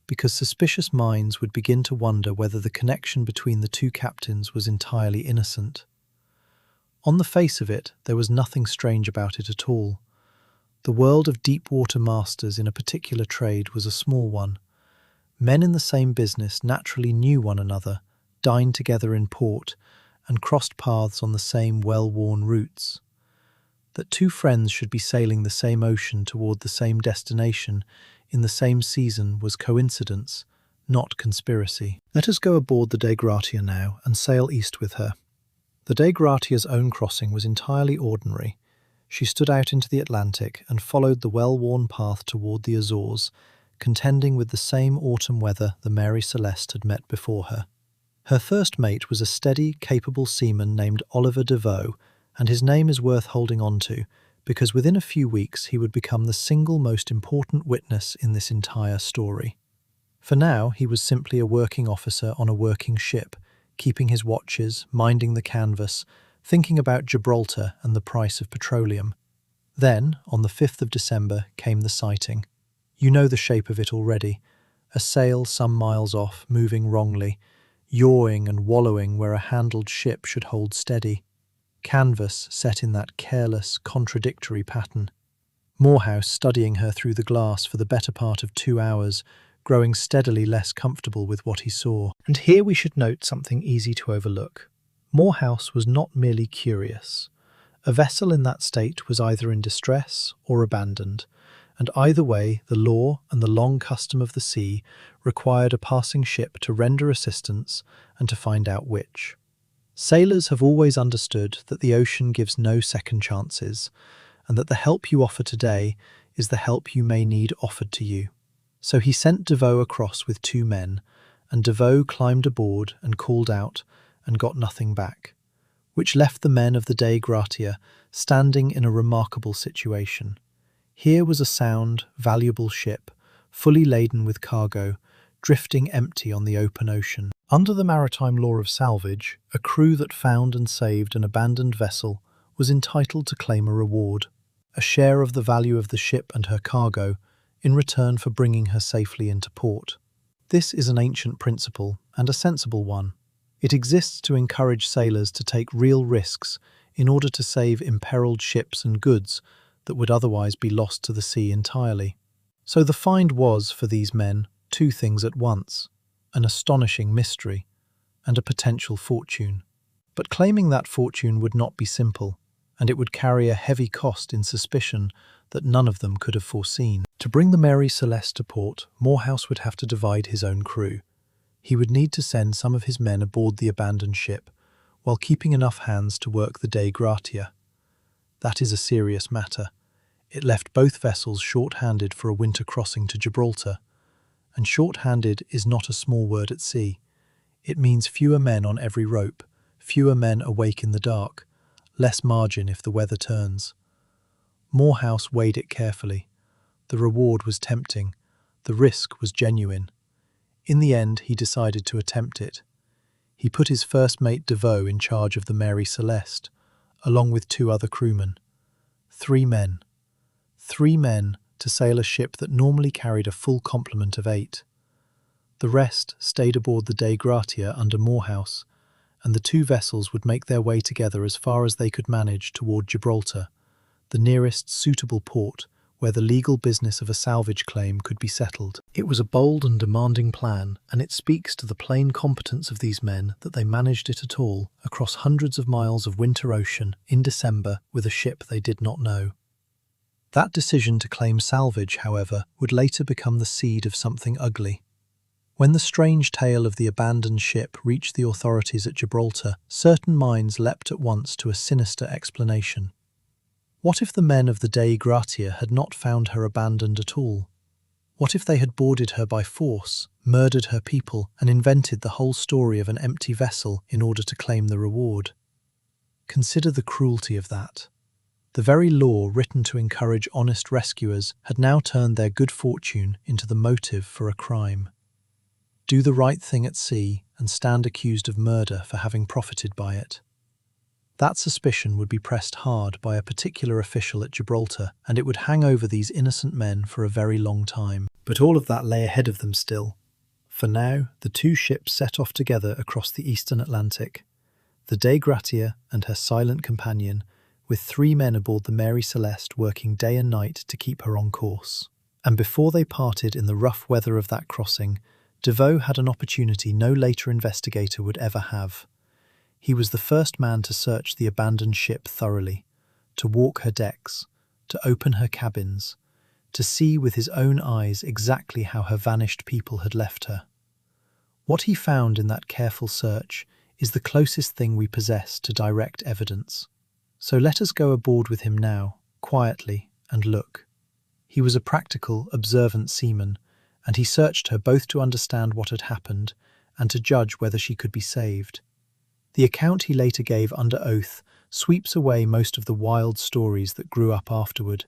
because suspicious minds would begin to wonder whether the connection between the two captains was entirely innocent. On the face of it, there was nothing strange about it at all. The world of deep-water masters in a particular trade was a small one. Men in the same business naturally knew one another, dined together in port, and crossed paths on the same well-worn routes. That two friends should be sailing the same ocean toward the same destination in the same season was coincidence, not conspiracy. Let us go aboard the Dei Gratia now and sail east with her. The Dei Gratia's own crossing was entirely ordinary. She stood out into the Atlantic and followed the well-worn path toward the Azores, contending with the same autumn weather the Mary Celeste had met before her. Her first mate was a steady, capable seaman named Oliver Devoe, and his name is worth holding on to, because within a few weeks he would become the single most important witness in this entire story. For now, he was simply a working officer on a working ship, keeping his watches, minding the canvas, thinking about Gibraltar and the price of petroleum. Then, on the 5th of December, came the sighting. You know the shape of it already. A sail some miles off, moving wrongly, yawing and wallowing where a handled ship should hold steady. Canvas set in that careless, contradictory pattern. Morehouse studying her through the glass for the better part of 2 hours, growing steadily less comfortable with what he saw. And here we should note something easy to overlook. Morehouse was not merely curious. A vessel in that state was either in distress or abandoned, and either way, the law and the long custom of the sea required a passing ship to render assistance and to find out which. Sailors have always understood that the ocean gives no second chances, and that the help you offer today is the help you may need offered to you. So he sent Devoe across with 2 men, and Devoe climbed aboard and called out and got nothing back, which left the men of the Dei Gratia standing in a remarkable situation. Here was a sound, valuable ship, fully laden with cargo, drifting empty on the open ocean. Under the maritime law of salvage, a crew that found and saved an abandoned vessel was entitled to claim a reward, a share of the value of the ship and her cargo, in return for bringing her safely into port. This is an ancient principle, and a sensible one. It exists to encourage sailors to take real risks in order to save imperiled ships and goods that would otherwise be lost to the sea entirely. So the find was, for these men, 2 things at once: an astonishing mystery and a potential fortune. But claiming that fortune would not be simple, and it would carry a heavy cost in suspicion that none of them could have foreseen. To bring the Mary Celeste to port, Morehouse would have to divide his own crew. He would need to send some of his men aboard the abandoned ship, while keeping enough hands to work the Dei Gratia. That is a serious matter. It left both vessels short-handed for a winter crossing to Gibraltar. And short-handed is not a small word at sea. It means fewer men on every rope, fewer men awake in the dark, less margin if the weather turns. Morehouse weighed it carefully. The reward was tempting. The risk was genuine. In the end, he decided to attempt it. He put his first mate Devoe in charge of the Mary Celeste, along with 2 other crewmen. 3 men. 3 men to sail a ship that normally carried a full complement of 8. The rest stayed aboard the Dei Gratia under Morehouse, and the 2 vessels would make their way together as far as they could manage toward Gibraltar, the nearest suitable port where the legal business of a salvage claim could be settled. It was a bold and demanding plan, and it speaks to the plain competence of these men that they managed it at all across hundreds of miles of winter ocean in December with a ship they did not know. That decision to claim salvage, however, would later become the seed of something ugly. When the strange tale of the abandoned ship reached the authorities at Gibraltar, certain minds leapt at once to a sinister explanation. What if the men of the Dei Gratia had not found her abandoned at all? What if they had boarded her by force, murdered her people, and invented the whole story of an empty vessel in order to claim the reward? Consider the cruelty of that. The very law written to encourage honest rescuers had now turned their good fortune into the motive for a crime. Do the right thing at sea and stand accused of murder for having profited by it. That suspicion would be pressed hard by a particular official at Gibraltar, and it would hang over these innocent men for a very long time. But all of that lay ahead of them still. For now, the 2 ships set off together across the eastern Atlantic. The Dei Gratia and her silent companion, with 3 men aboard the Mary Celeste working day and night to keep her on course. And before they parted in the rough weather of that crossing, Devoe had an opportunity no later investigator would ever have. He was the first man to search the abandoned ship thoroughly, to walk her decks, to open her cabins, to see with his own eyes exactly how her vanished people had left her. What he found in that careful search is the closest thing we possess to direct evidence. So let us go aboard with him now, quietly, and look. He was a practical, observant seaman, and he searched her both to understand what had happened and to judge whether she could be saved. The account he later gave under oath sweeps away most of the wild stories that grew up afterward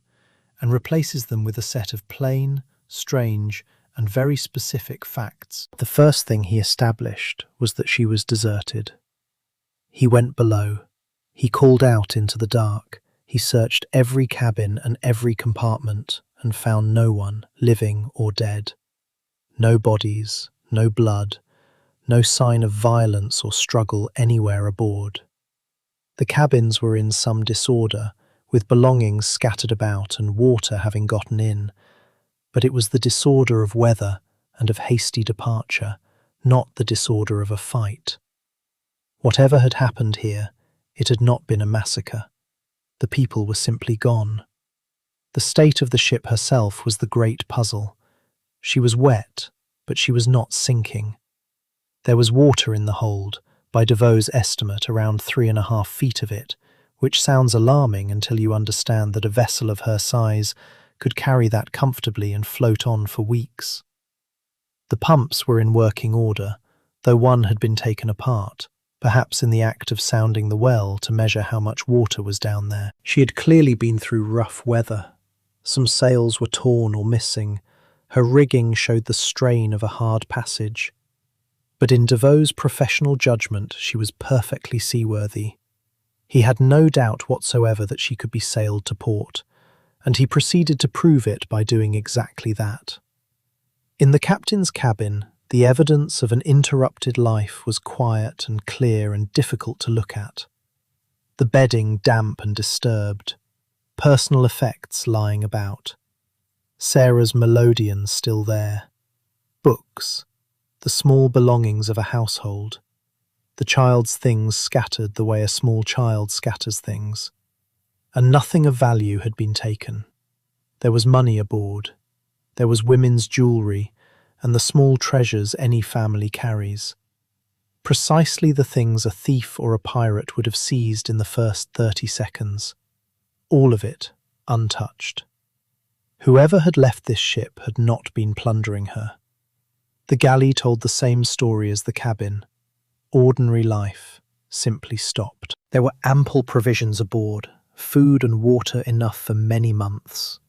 and replaces them with a set of plain, strange, and very specific facts. The first thing he established was that she was deserted. He went below. He called out into the dark. He searched every cabin and every compartment and found no one, living or dead. No bodies, no blood, no sign of violence or struggle anywhere aboard. The cabins were in some disorder, with belongings scattered about and water having gotten in, but it was the disorder of weather and of hasty departure, not the disorder of a fight. Whatever had happened here, it had not been a massacre. The people were simply gone. The state of the ship herself was the great puzzle. She was wet, but she was not sinking. There was water in the hold, by Devoe's estimate around 3.5 feet of it, which sounds alarming until you understand that a vessel of her size could carry that comfortably and float on for weeks. The pumps were in working order, though one had been taken apart, perhaps in the act of sounding the well to measure how much water was down there. She had clearly been through rough weather. Some sails were torn or missing. Her rigging showed the strain of a hard passage. But in Devoe's professional judgment, she was perfectly seaworthy. He had no doubt whatsoever that she could be sailed to port, and he proceeded to prove it by doing exactly that. In the captain's cabin, the evidence of an interrupted life was quiet and clear and difficult to look at. The bedding damp and disturbed, personal effects lying about, Sarah's melodeon still there, books, the small belongings of a household, the child's things scattered the way a small child scatters things, and nothing of value had been taken. There was money aboard, there was women's jewellery, and the small treasures any family carries. Precisely the things a thief or a pirate would have seized in the first 30 seconds. All of it untouched. Whoever had left this ship had not been plundering her. The galley told the same story as the cabin. Ordinary life simply stopped. There were ample provisions aboard, food and water enough for many months.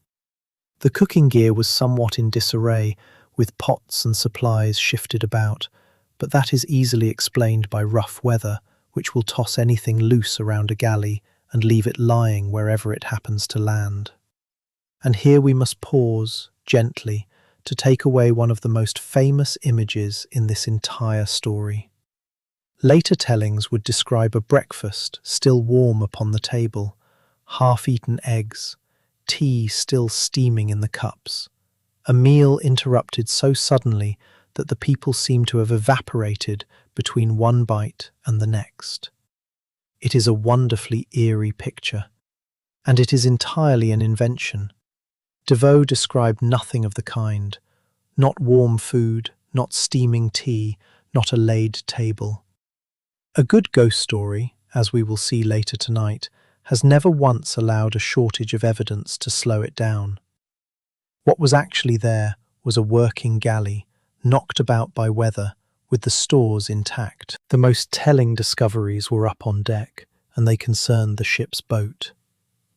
The cooking gear was somewhat in disarray, with pots and supplies shifted about, but that is easily explained by rough weather, which will toss anything loose around a galley and leave it lying wherever it happens to land. And here we must pause, gently, to take away one of the most famous images in this entire story. Later tellings would describe a breakfast still warm upon the table, half-eaten eggs, tea still steaming in the cups, a meal interrupted so suddenly that the people seem to have evaporated between one bite and the next. It is a wonderfully eerie picture, and it is entirely an invention. Devoe described nothing of the kind, not warm food, not steaming tea, not a laid table. A good ghost story, as we will see later tonight, has never once allowed a shortage of evidence to slow it down. What was actually there was a working galley, knocked about by weather, with the stores intact. The most telling discoveries were up on deck, and they concerned the ship's boat.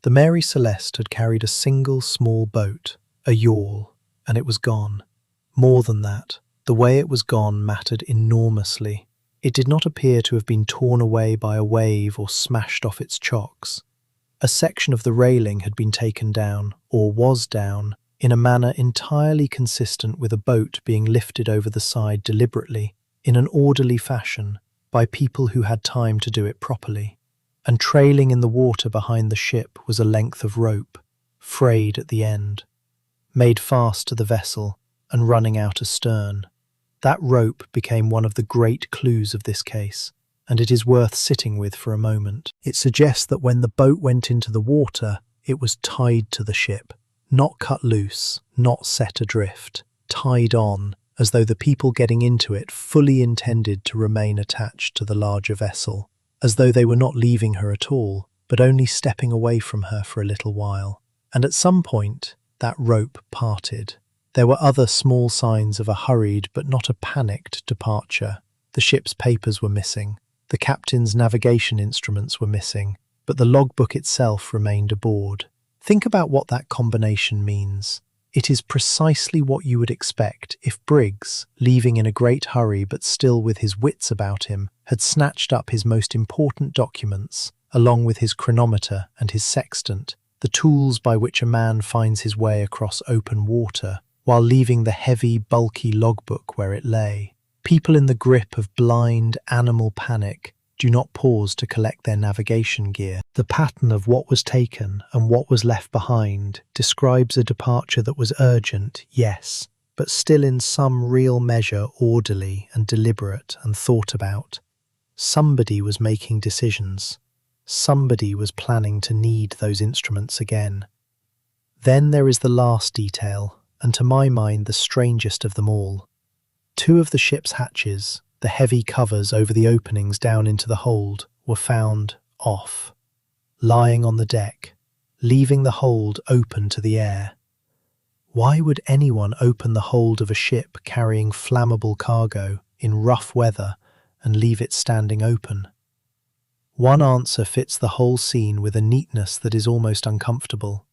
The Mary Celeste had carried a single small boat, a yawl, and it was gone. More than that, the way it was gone mattered enormously. It did not appear to have been torn away by a wave or smashed off its chocks. A section of the railing had been taken down, or was down, in a manner entirely consistent with a boat being lifted over the side deliberately, in an orderly fashion, by people who had time to do it properly. And trailing in the water behind the ship was a length of rope, frayed at the end, made fast to the vessel and running out astern. That rope became one of the great clues of this case, and it is worth sitting with for a moment. It suggests that when the boat went into the water, it was tied to the ship, not cut loose, not set adrift, tied on, as though the people getting into it fully intended to remain attached to the larger vessel, as though they were not leaving her at all, but only stepping away from her for a little while. And at some point, that rope parted. There were other small signs of a hurried but not a panicked departure. The ship's papers were missing. The captain's navigation instruments were missing, but the logbook itself remained aboard. Think about what that combination means. It is precisely what you would expect if Briggs, leaving in a great hurry but still with his wits about him, had snatched up his most important documents, along with his chronometer and his sextant, the tools by which a man finds his way across open water, while leaving the heavy, bulky logbook where it lay. People in the grip of blind, animal panic do not pause to collect their navigation gear. The pattern of what was taken and what was left behind describes a departure that was urgent, yes, but still in some real measure orderly and deliberate and thought about. Somebody was making decisions. Somebody was planning to need those instruments again. Then there is the last detail, and to my mind the strangest of them all. Two of the ship's hatches, the heavy covers over the openings down into the hold, were found off, lying on the deck, leaving the hold open to the air. Why would anyone open the hold of a ship carrying flammable cargo in rough weather and leave it standing open? One answer fits the whole scene with a neatness that is almost uncomfortable.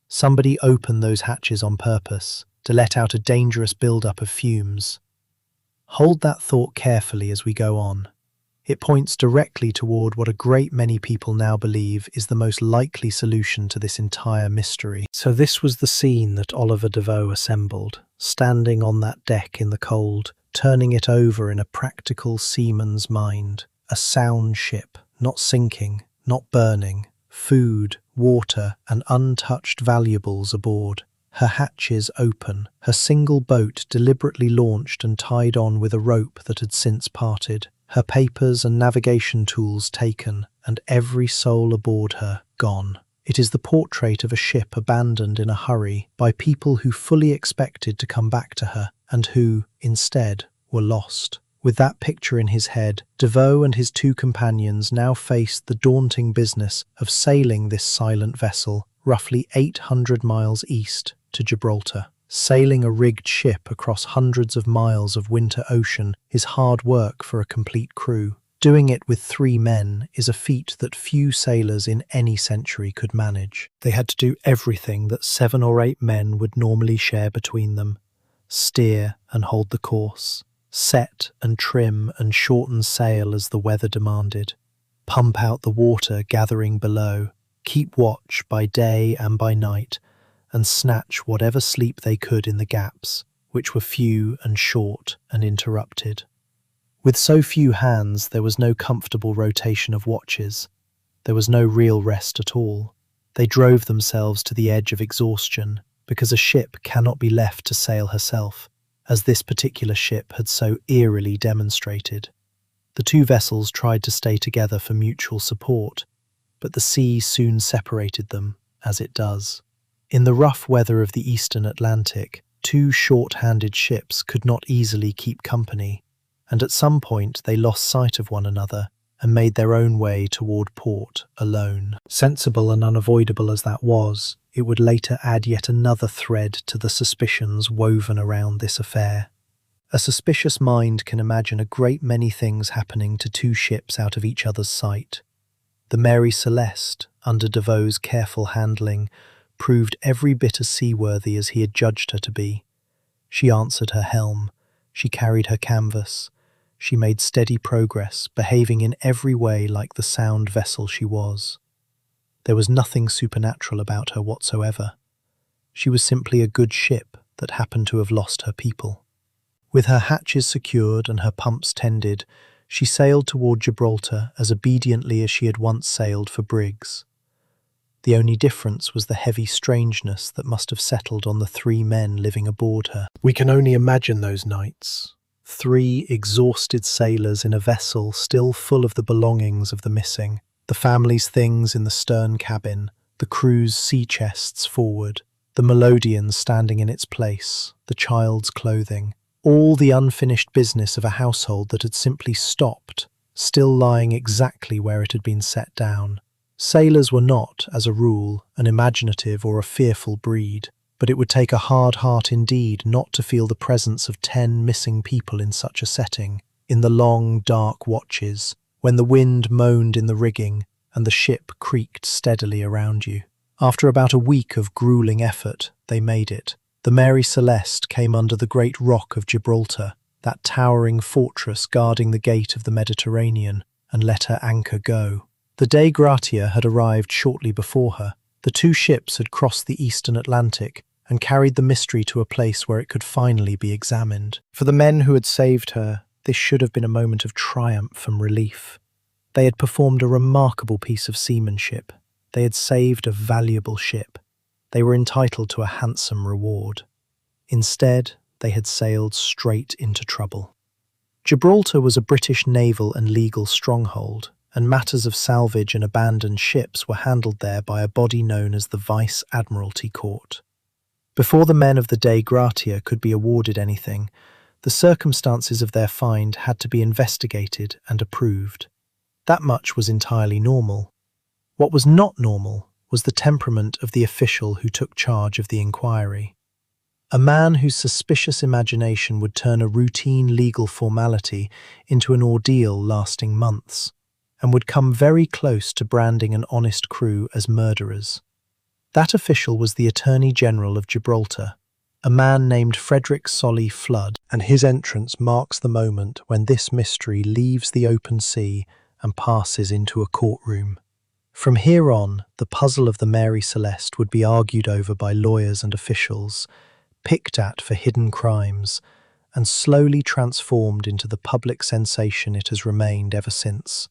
Somebody opened those hatches on purpose, to let out a dangerous build-up of fumes. Hold that thought carefully as we go on. It points directly toward what a great many people now believe is the most likely solution to this entire mystery. So this was the scene that Oliver Deveau assembled, standing on that deck in the cold, turning it over in a practical seaman's mind. A sound ship, not sinking, not burning, food, water, and untouched valuables aboard. Her hatches open, her single boat deliberately launched and tied on with a rope that had since parted, her papers and navigation tools taken, and every soul aboard her gone. It is the portrait of a ship abandoned in a hurry by people who fully expected to come back to her, and who, instead, were lost. With that picture in his head, Deveau and his two companions now faced the daunting business of sailing this silent vessel roughly 800 miles east to Gibraltar. Sailing a rigged ship across hundreds of miles of winter ocean is hard work for a complete crew. Doing it with 3 men is a feat that few sailors in any century could manage. They had to do everything that 7 or 8 men would normally share between them. Steer and hold the course. Set and trim and shorten sail as the weather demanded. Pump out the water gathering below. Keep watch by day and by night, and snatch whatever sleep they could in the gaps, which were few and short and interrupted. With so few hands, there was no comfortable rotation of watches. There was no real rest at all. They drove themselves to the edge of exhaustion, because a ship cannot be left to sail herself, as this particular ship had so eerily demonstrated. The 2 vessels tried to stay together for mutual support, but the sea soon separated them, as it does. In the rough weather of the eastern Atlantic, 2 short-handed ships could not easily keep company, and at some point they lost sight of one another and made their own way toward port alone. Sensible and unavoidable as that was, it would later add yet another thread to the suspicions woven around this affair. A suspicious mind can imagine a great many things happening to 2 ships out of each other's sight. The Mary Celeste, under Devoe's careful handling, proved every bit as seaworthy as he had judged her to be. She answered her helm, she carried her canvas, she made steady progress, behaving in every way like the sound vessel she was. There was nothing supernatural about her whatsoever. She was simply a good ship that happened to have lost her people. With her hatches secured and her pumps tended, she sailed toward Gibraltar as obediently as she had once sailed for Briggs. The only difference was the heavy strangeness that must have settled on the 3 men living aboard her. We can only imagine those nights. 3 exhausted sailors in a vessel still full of the belongings of the missing, the family's things in the stern cabin, the crew's sea chests forward, the melodeon standing in its place, the child's clothing, all the unfinished business of a household that had simply stopped, still lying exactly where it had been set down. Sailors were not, as a rule, an imaginative or a fearful breed, but it would take a hard heart indeed not to feel the presence of 10 missing people in such a setting, in the long, dark watches, when the wind moaned in the rigging and the ship creaked steadily around you. After about a week of grueling effort, they made it. The Mary Celeste came under the great rock of Gibraltar, that towering fortress guarding the gate of the Mediterranean, and let her anchor go. The Dei Gratia had arrived shortly before her. The two ships had crossed the eastern Atlantic and carried the mystery to a place where it could finally be examined. For the men who had saved her, this should have been a moment of triumph and relief. They had performed a remarkable piece of seamanship. They had saved a valuable ship. They were entitled to a handsome reward. Instead, they had sailed straight into trouble. Gibraltar was a British naval and legal stronghold, and matters of salvage and abandoned ships were handled there by a body known as the Vice Admiralty Court. Before the men of the Dei Gratia could be awarded anything, the circumstances of their find had to be investigated and approved. That much was entirely normal. What was not normal was the temperament of the official who took charge of the inquiry. A man whose suspicious imagination would turn a routine legal formality into an ordeal lasting months, and would come very close to branding an honest crew as murderers. That official was the Attorney General of Gibraltar, a man named Frederick Solly Flood, and his entrance marks the moment when this mystery leaves the open sea and passes into a courtroom. From here on, the puzzle of the Mary Celeste would be argued over by lawyers and officials, picked at for hidden crimes, and slowly transformed into the public sensation it has remained ever since.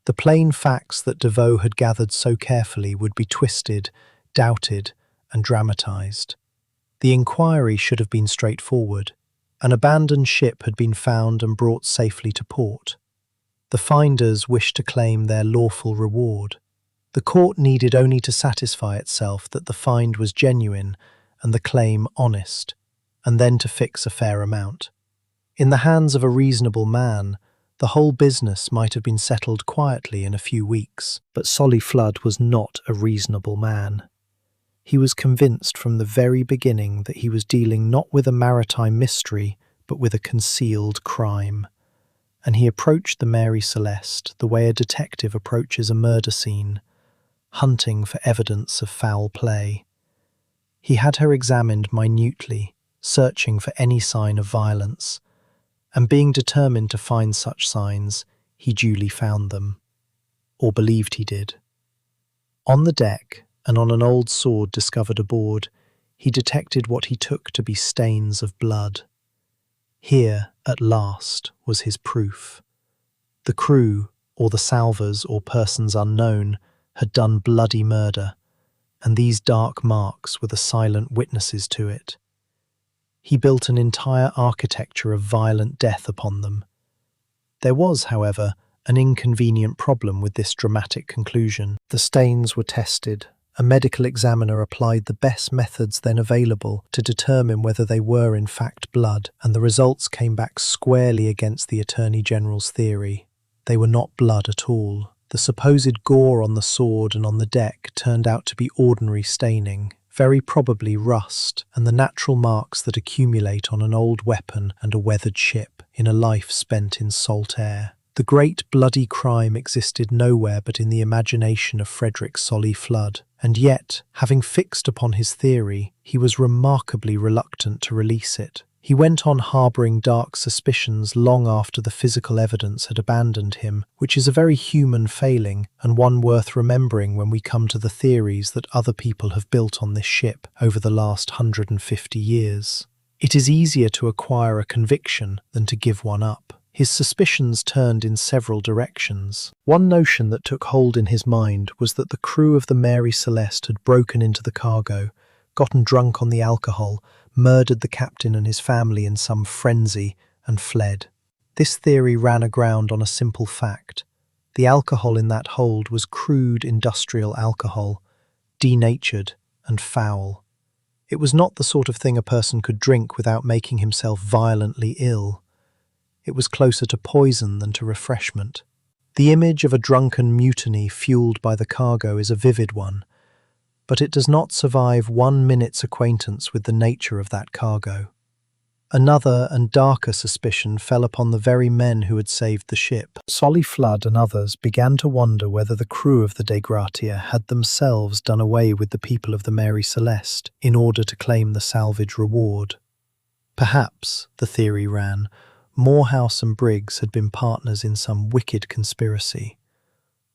The plain facts that Deveau had gathered so carefully would be twisted, doubted, and dramatized. The inquiry should have been straightforward. An abandoned ship had been found and brought safely to port. The finders wished to claim their lawful reward. The court needed only to satisfy itself that the find was genuine and the claim honest, and then to fix a fair amount. In the hands of a reasonable man, the whole business might have been settled quietly in a few weeks. But Solly Flood was not a reasonable man. He was convinced from the very beginning that he was dealing not with a maritime mystery, but with a concealed crime. And he approached the Mary Celeste the way a detective approaches a murder scene, hunting for evidence of foul play. He had her examined minutely, searching for any sign of violence, and being determined to find such signs, he duly found them, or believed he did. On the deck, and on an old sword discovered aboard, he detected what he took to be stains of blood. Here, at last, was his proof. The crew, or the salvors or persons unknown, had done bloody murder, and these dark marks were the silent witnesses to it. He built an entire architecture of violent death upon them. There was, however, an inconvenient problem with this dramatic conclusion. The stains were tested. A medical examiner applied the best methods then available to determine whether they were in fact blood, and the results came back squarely against the Attorney General's theory. They were not blood at all. The supposed gore on the sword and on the deck turned out to be ordinary staining, very probably rust, and the natural marks that accumulate on an old weapon and a weathered ship in a life spent in salt air. The great bloody crime existed nowhere but in the imagination of Frederick Solly Flood, and yet, having fixed upon his theory, he was remarkably reluctant to release it. He went on harbouring dark suspicions long after the physical evidence had abandoned him, which is a very human failing and one worth remembering when we come to the theories that other people have built on this ship over the last 150 years. It is easier to acquire a conviction than to give one up. His suspicions turned in several directions. One notion that took hold in his mind was that the crew of the Mary Celeste had broken into the cargo, gotten drunk on the alcohol, murdered the captain and his family in some frenzy, and fled. This theory ran aground on a simple fact. The alcohol in that hold was crude industrial alcohol, denatured and foul. It was not the sort of thing a person could drink without making himself violently ill. It was closer to poison than to refreshment. The image of a drunken mutiny fueled by the cargo is a vivid one, but it does not survive 1 minute's acquaintance with the nature of that cargo. Another and darker suspicion fell upon the very men who had saved the ship. Solly Flood and others began to wonder whether the crew of the Dei Gratia had themselves done away with the people of the Mary Celeste in order to claim the salvage reward. Perhaps, the theory ran, Morehouse and Briggs had been partners in some wicked conspiracy.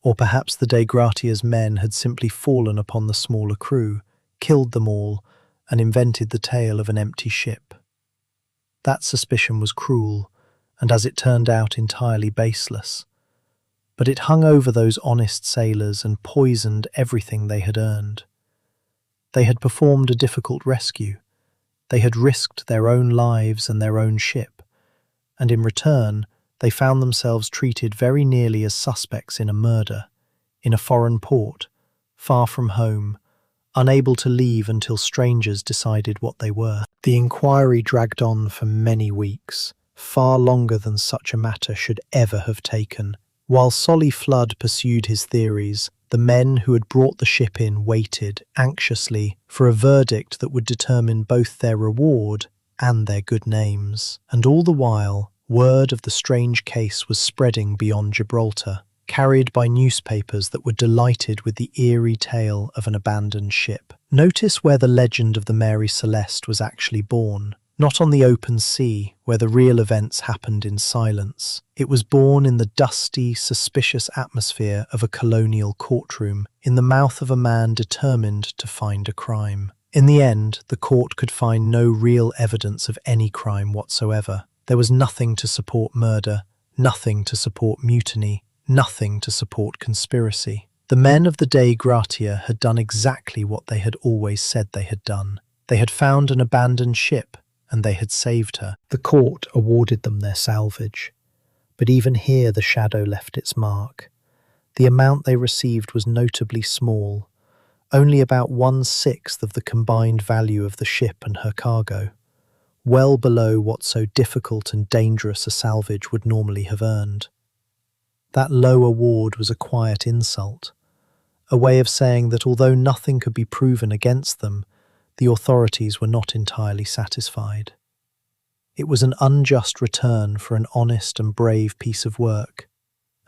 Or perhaps the Dei Gratia's men had simply fallen upon the smaller crew, killed them all, and invented the tale of an empty ship. That suspicion was cruel, and as it turned out entirely baseless. But it hung over those honest sailors and poisoned everything they had earned. They had performed a difficult rescue. They had risked their own lives and their own ship, and in return they found themselves treated very nearly as suspects in a murder, in a foreign port, far from home, unable to leave until strangers decided what they were. The inquiry dragged on for many weeks, far longer than such a matter should ever have taken. While Solly Flood pursued his theories, the men who had brought the ship in waited anxiously for a verdict that would determine both their reward and their good names. And all the while, word of the strange case was spreading beyond Gibraltar, carried by newspapers that were delighted with the eerie tale of an abandoned ship. Notice where the legend of the Mary Celeste was actually born. Not on the open sea, where the real events happened in silence. It was born in the dusty, suspicious atmosphere of a colonial courtroom, in the mouth of a man determined to find a crime. In the end, the court could find no real evidence of any crime whatsoever. There was nothing to support murder, nothing to support mutiny, nothing to support conspiracy. The men of the Dei Gratia had done exactly what they had always said they had done. They had found an abandoned ship, and they had saved her. The court awarded them their salvage. But even here the shadow left its mark. The amount they received was notably small, only about 1/6 of the combined value of the ship and her cargo, well below what so difficult and dangerous a salvage would normally have earned. That low award was a quiet insult, a way of saying that although nothing could be proven against them, the authorities were not entirely satisfied. It was an unjust return for an honest and brave piece of work,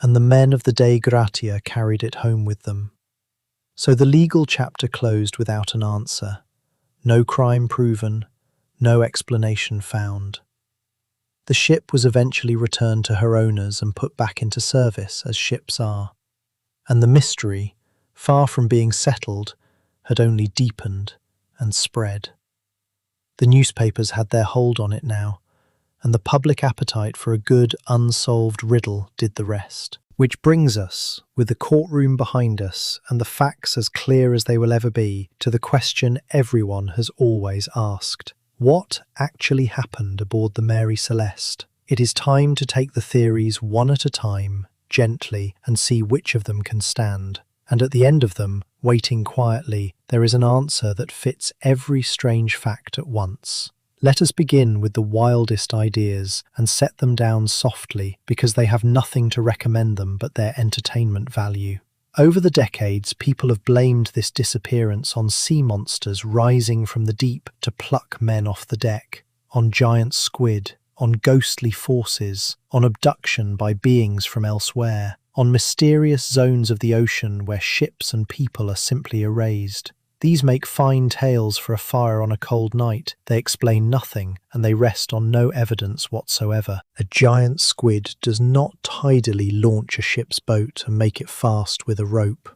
and the men of the Dei Gratia carried it home with them. So the legal chapter closed without an answer. No crime proven, no explanation found. The ship was eventually returned to her owners and put back into service, as ships are. And the mystery, far from being settled, had only deepened and spread. The newspapers had their hold on it now, and the public appetite for a good, unsolved riddle did the rest. Which brings us, with the courtroom behind us and the facts as clear as they will ever be, to the question everyone has always asked. What actually happened aboard the Mary Celeste? It is time to take the theories one at a time, gently, and see which of them can stand. And at the end of them, waiting quietly, there is an answer that fits every strange fact at once. Let us begin with the wildest ideas and set them down softly, because they have nothing to recommend them but their entertainment value. Over the decades, people have blamed this disappearance on sea monsters rising from the deep to pluck men off the deck, on giant squid, on ghostly forces, on abduction by beings from elsewhere, on mysterious zones of the ocean where ships and people are simply erased. These make fine tales for a fire on a cold night. They explain nothing, and they rest on no evidence whatsoever. A giant squid does not tidily launch a ship's boat and make it fast with a rope.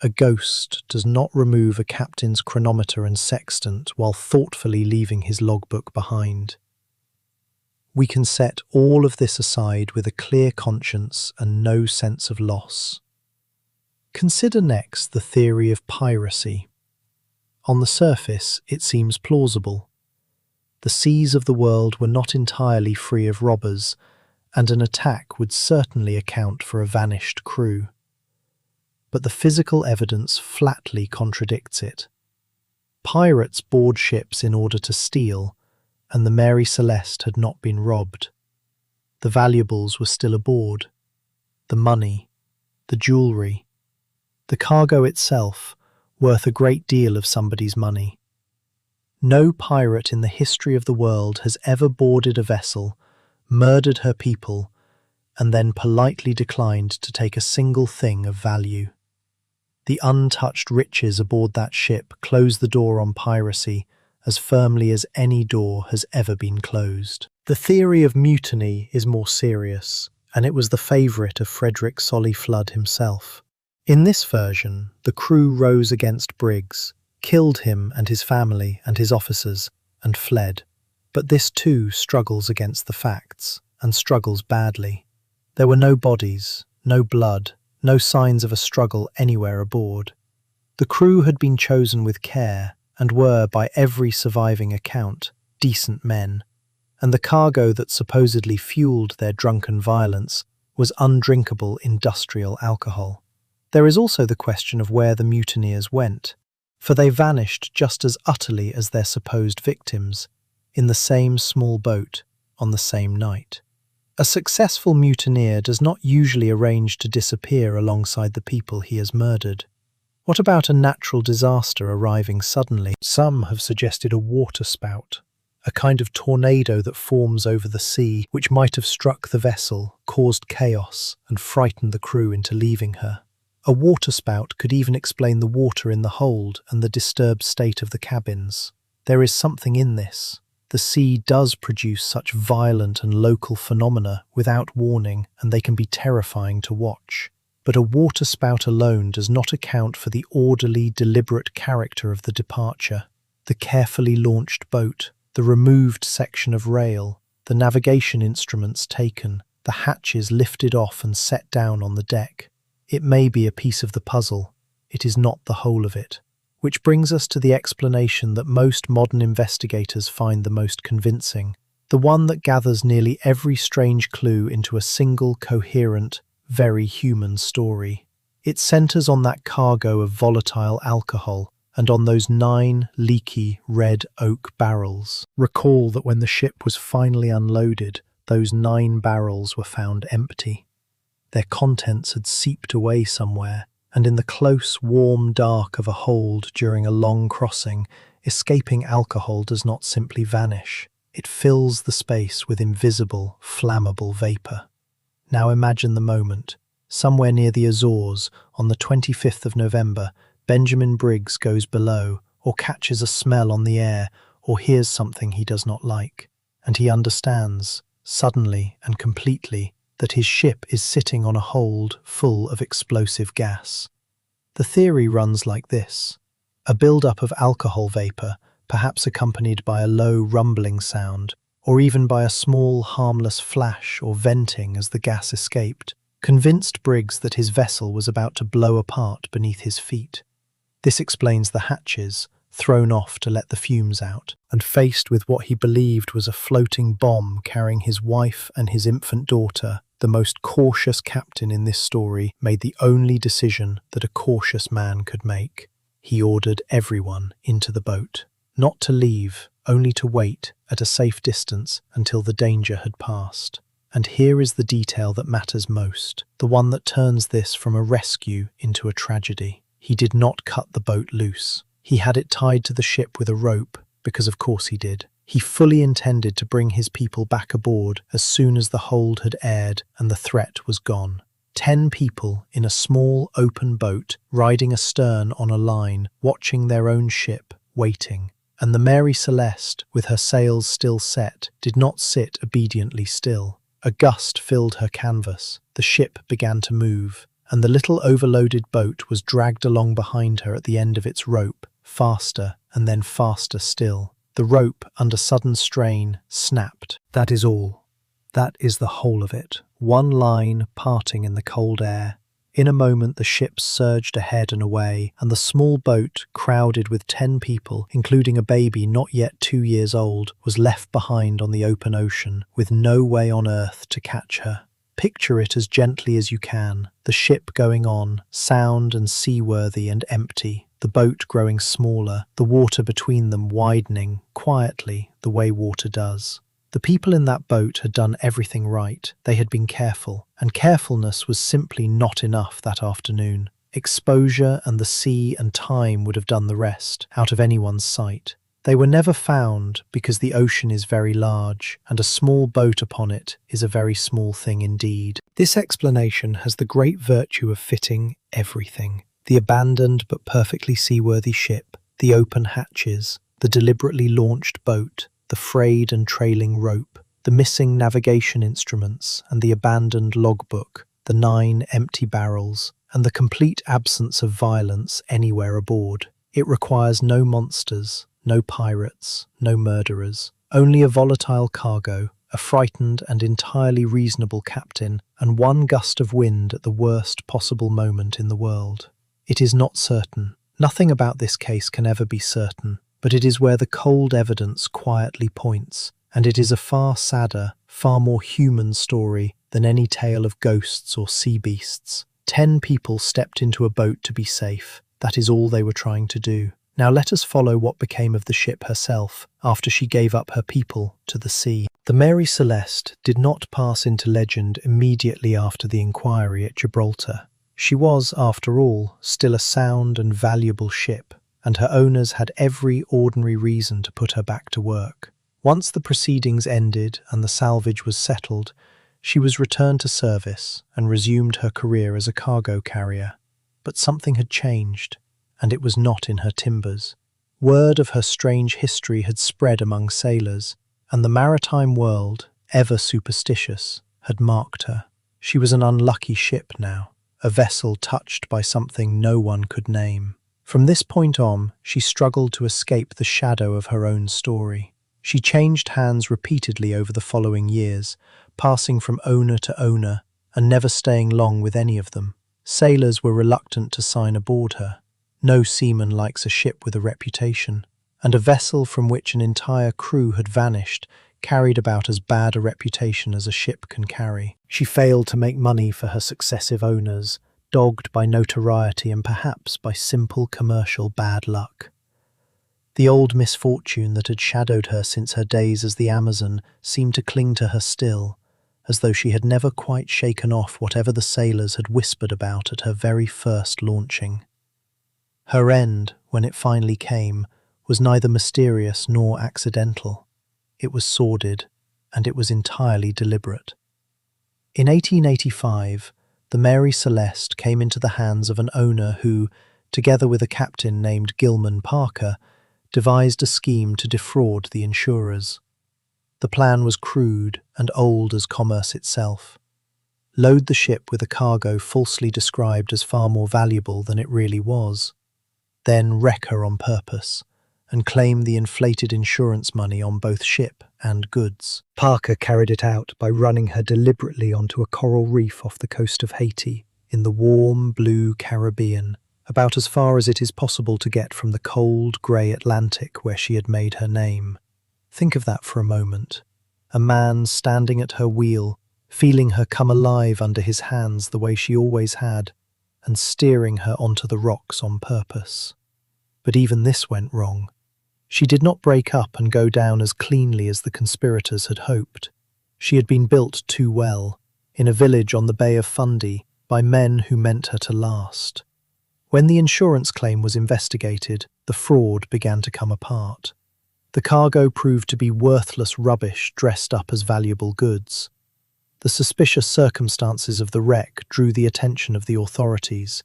A ghost does not remove a captain's chronometer and sextant while thoughtfully leaving his logbook behind. We can set all of this aside with a clear conscience and no sense of loss. Consider next the theory of piracy. On the surface, it seems plausible. The seas of the world were not entirely free of robbers, and an attack would certainly account for a vanished crew. But the physical evidence flatly contradicts it. Pirates board ships in order to steal, and the Mary Celeste had not been robbed. The valuables were still aboard. The money, the jewellery, the cargo itself, worth a great deal of somebody's money. No pirate in the history of the world has ever boarded a vessel, murdered her people, and then politely declined to take a single thing of value. The untouched riches aboard that ship closed the door on piracy as firmly as any door has ever been closed. The theory of mutiny is more serious, and it was the favourite of Frederick Solly Flood himself. In this version, the crew rose against Briggs, killed him and his family and his officers, and fled. But this too struggles against the facts, and struggles badly. There were no bodies, no blood, no signs of a struggle anywhere aboard. The crew had been chosen with care, and were, by every surviving account, decent men, and the cargo that supposedly fueled their drunken violence was undrinkable industrial alcohol. There is also the question of where the mutineers went, for they vanished just as utterly as their supposed victims, in the same small boat, on the same night. A successful mutineer does not usually arrange to disappear alongside the people he has murdered. What about a natural disaster arriving suddenly? Some have suggested a waterspout, a kind of tornado that forms over the sea, which might have struck the vessel, caused chaos, and frightened the crew into leaving her. A waterspout could even explain the water in the hold and the disturbed state of the cabins. There is something in this. The sea does produce such violent and local phenomena without warning, and they can be terrifying to watch. But a waterspout alone does not account for the orderly, deliberate character of the departure. The carefully launched boat, the removed section of rail, the navigation instruments taken, the hatches lifted off and set down on the deck. It may be a piece of the puzzle. It is not the whole of it. Which brings us to the explanation that most modern investigators find the most convincing, the one that gathers nearly every strange clue into a single, coherent, very human story. It centres on that cargo of volatile alcohol and on those 9 leaky red oak barrels. Recall that when the ship was finally unloaded, those 9 barrels were found empty. Their contents had seeped away somewhere, and in the close, warm dark of a hold during a long crossing, escaping alcohol does not simply vanish. It fills the space with invisible, flammable vapour. Now imagine the moment. Somewhere near the Azores, on the 25th of November, Benjamin Briggs goes below, or catches a smell on the air, or hears something he does not like, and he understands, suddenly and completely, that his ship is sitting on a hold full of explosive gas. The theory runs like this. A build-up of alcohol vapour, perhaps accompanied by a low rumbling sound, or even by a small harmless flash or venting as the gas escaped, convinced Briggs that his vessel was about to blow apart beneath his feet. This explains the hatches, thrown off to let the fumes out, and faced with what he believed was a floating bomb carrying his wife and his infant daughter, the most cautious captain in this story made the only decision that a cautious man could make. He ordered everyone into the boat, not to leave, only to wait at a safe distance until the danger had passed. And here is the detail that matters most, the one that turns this from a rescue into a tragedy. He did not cut the boat loose. He had it tied to the ship with a rope, because of course he did. He fully intended to bring his people back aboard as soon as the hold had aired and the threat was gone. 10 people in a small open boat, riding astern on a line, watching their own ship, waiting. And the Mary Celeste, with her sails still set, did not sit obediently still. A gust filled her canvas, the ship began to move, and the little overloaded boat was dragged along behind her at the end of its rope, faster and then faster still. The rope, under sudden strain, snapped. That is all. That is the whole of it. One line parting in the cold air. In a moment the ship surged ahead and away, and the small boat, crowded with 10 people, including a baby not yet 2 years old, was left behind on the open ocean, with no way on earth to catch her. Picture it as gently as you can, the ship going on, sound and seaworthy and empty, the boat growing smaller, the water between them widening, quietly, the way water does. The people in that boat had done everything right. They had been careful, and carefulness was simply not enough that afternoon. Exposure and the sea and time would have done the rest, out of anyone's sight. They were never found because the ocean is very large and a small boat upon it is a very small thing indeed. This explanation has the great virtue of fitting everything. The abandoned but perfectly seaworthy ship, the open hatches, the deliberately launched boat, the frayed and trailing rope, the missing navigation instruments and the abandoned logbook, the 9 empty barrels, and the complete absence of violence anywhere aboard. It requires no monsters, no pirates, no murderers, only a volatile cargo, a frightened and entirely reasonable captain, and one gust of wind at the worst possible moment in the world. It is not certain. Nothing about this case can ever be certain, but it is where the cold evidence quietly points, and it is a far sadder, far more human story than any tale of ghosts or sea beasts. 10 people stepped into a boat to be safe. That is all they were trying to do. Now let us follow what became of the ship herself after she gave up her people to the sea. The Mary Celeste did not pass into legend immediately after the inquiry at Gibraltar. She was, after all, still a sound and valuable ship, and her owners had every ordinary reason to put her back to work. Once the proceedings ended and the salvage was settled, she was returned to service and resumed her career as a cargo carrier. But something had changed, and it was not in her timbers. Word of her strange history had spread among sailors, and the maritime world, ever superstitious, had marked her. She was an unlucky ship now, a vessel touched by something no one could name. From this point on, she struggled to escape the shadow of her own story. She changed hands repeatedly over the following years, passing from owner to owner, and never staying long with any of them. Sailors were reluctant to sign aboard her. No seaman likes a ship with a reputation, and a vessel from which an entire crew had vanished carried about as bad a reputation as a ship can carry. She failed to make money for her successive owners, dogged by notoriety and perhaps by simple commercial bad luck. The old misfortune that had shadowed her since her days as the Amazon seemed to cling to her still, as though she had never quite shaken off whatever the sailors had whispered about at her very first launching. Her end, when it finally came, was neither mysterious nor accidental. It was sordid, and it was entirely deliberate. In 1885, the Mary Celeste came into the hands of an owner who, together with a captain named Gilman Parker, devised a scheme to defraud the insurers. The plan was crude and old as commerce itself. Load the ship with a cargo falsely described as far more valuable than it really was. Then wreck her on purpose and claim the inflated insurance money on both ship and goods. Parker carried it out by running her deliberately onto a coral reef off the coast of Haiti in the warm blue Caribbean, about as far as it is possible to get from the cold grey Atlantic where she had made her name. Think of that for a moment. A man standing at her wheel, feeling her come alive under his hands the way she always had, and steering her onto the rocks on purpose. But even this went wrong. She did not break up and go down as cleanly as the conspirators had hoped. She had been built too well, in a village on the Bay of Fundy, by men who meant her to last. When the insurance claim was investigated, the fraud began to come apart. The cargo proved to be worthless rubbish dressed up as valuable goods. The suspicious circumstances of the wreck drew the attention of the authorities.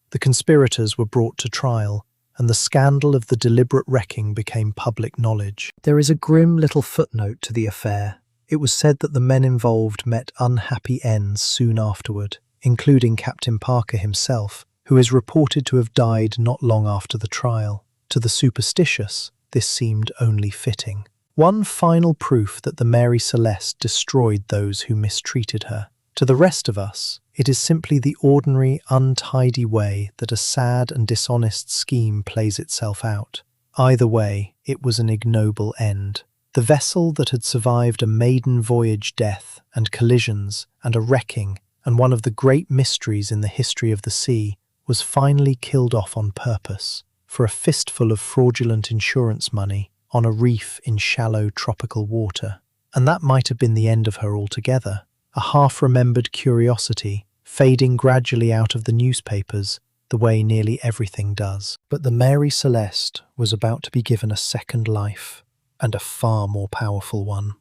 The conspirators were brought to trial, and the scandal of the deliberate wrecking became public knowledge. There is a grim little footnote to the affair. It was said that the men involved met unhappy ends soon afterward, including Captain Parker himself, who is reported to have died not long after the trial. To the superstitious, this seemed only fitting. One final proof that the Mary Celeste destroyed those who mistreated her. To the rest of us, it is simply the ordinary, untidy way that a sad and dishonest scheme plays itself out. Either way, it was an ignoble end. The vessel that had survived a maiden voyage death and collisions and a wrecking and one of the great mysteries in the history of the sea was finally killed off on purpose for a fistful of fraudulent insurance money on a reef in shallow tropical water. And that might have been the end of her altogether, a half-remembered curiosity, fading gradually out of the newspapers, the way nearly everything does. But But the Mary Celeste was about to be given a second life, and a far more powerful one.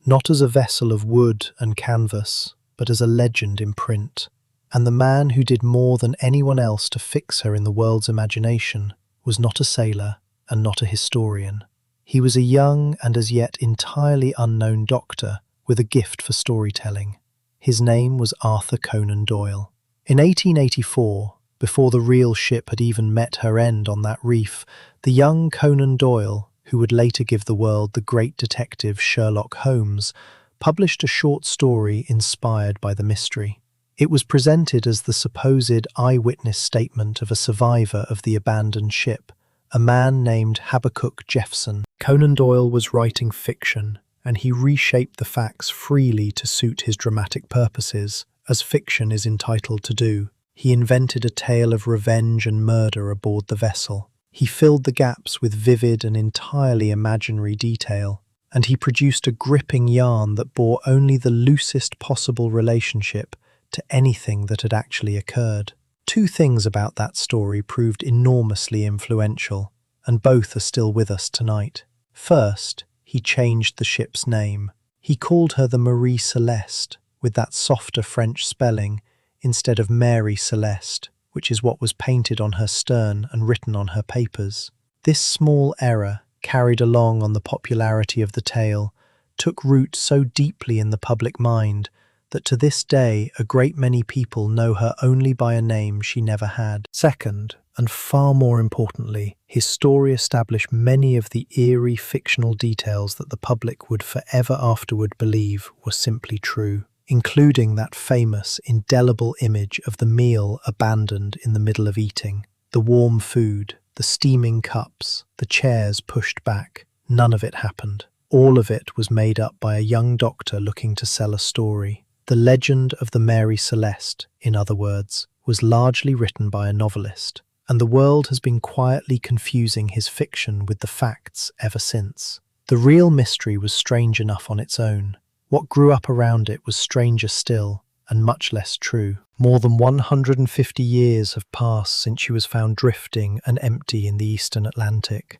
Not as a vessel of wood and canvas, but as a legend in print. And the man who did more than anyone else to fix her in the world's imagination was not a sailor and not a historian. He was a young and as yet entirely unknown doctor with a gift for storytelling. His name was Arthur Conan Doyle. In 1884, before the real ship had even met her end on that reef, the young Conan Doyle, who would later give the world the great detective Sherlock Holmes, published a short story inspired by the mystery. It was presented as the supposed eyewitness statement of a survivor of the abandoned ship, a man named Habakkuk Jeffson. Conan Doyle was writing fiction, and he reshaped the facts freely to suit his dramatic purposes, as fiction is entitled to do. He invented a tale of revenge and murder aboard the vessel. He filled the gaps with vivid and entirely imaginary detail, and he produced a gripping yarn that bore only the loosest possible relationship to anything that had actually occurred. Two things about that story proved enormously influential, and both are still with us tonight. First, he changed the ship's name. He called her the Marie Celeste, with that softer French spelling, instead of Mary Celeste, which is what was painted on her stern and written on her papers. This small error, carried along on the popularity of the tale, took root so deeply in the public mind that to this day a great many people know her only by a name she never had. Second, and far more importantly, his story established many of the eerie fictional details that the public would forever afterward believe were simply true, including that famous, indelible image of the meal abandoned in the middle of eating, the warm food, the steaming cups, the chairs pushed back. None of it happened. All of it was made up by a young doctor looking to sell a story. The legend of the Mary Celeste, in other words, was largely written by a novelist, and the world has been quietly confusing his fiction with the facts ever since. The real mystery was strange enough on its own. What grew up around it was stranger still, and much less true. More than 150 years have passed since she was found drifting and empty in the eastern Atlantic,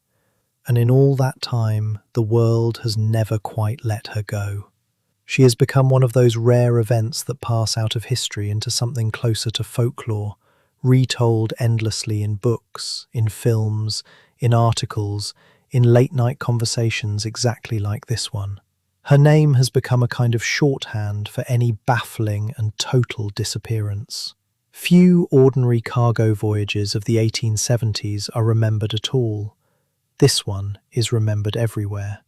and in all that time, the world has never quite let her go. She has become one of those rare events that pass out of history into something closer to folklore, retold endlessly in books, in films, in articles, in late-night conversations exactly like this one. Her name has become a kind of shorthand for any baffling and total disappearance. Few ordinary cargo voyages of the 1870s are remembered at all. This one is remembered everywhere.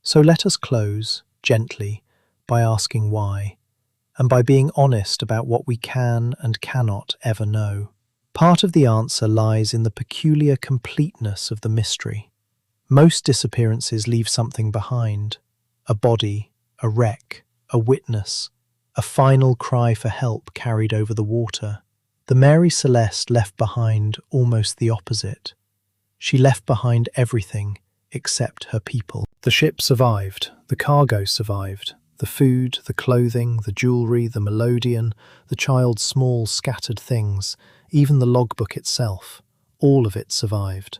So let us close, gently, by asking why, and by being honest about what we can and cannot ever know. Part of the answer lies in the peculiar completeness of the mystery. Most disappearances leave something behind: a body, a wreck, a witness, a final cry for help carried over the water. The Mary Celeste left behind almost the opposite. She left behind everything except her people. The ship survived, the cargo survived, the food, the clothing, the jewellery, the melodeon, the child's small scattered things, even the logbook itself, all of it survived.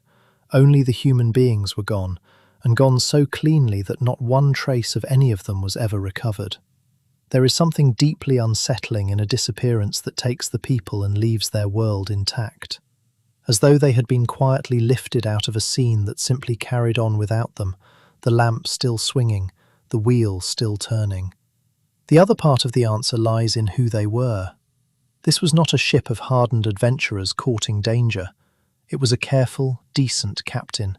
Only the human beings were gone, and gone so cleanly that not one trace of any of them was ever recovered. There is something deeply unsettling in a disappearance that takes the people and leaves their world intact, as though they had been quietly lifted out of a scene that simply carried on without them, the lamp still swinging, the wheel still turning. The other part of the answer lies in who they were. This was not a ship of hardened adventurers courting danger. It was a careful, decent captain,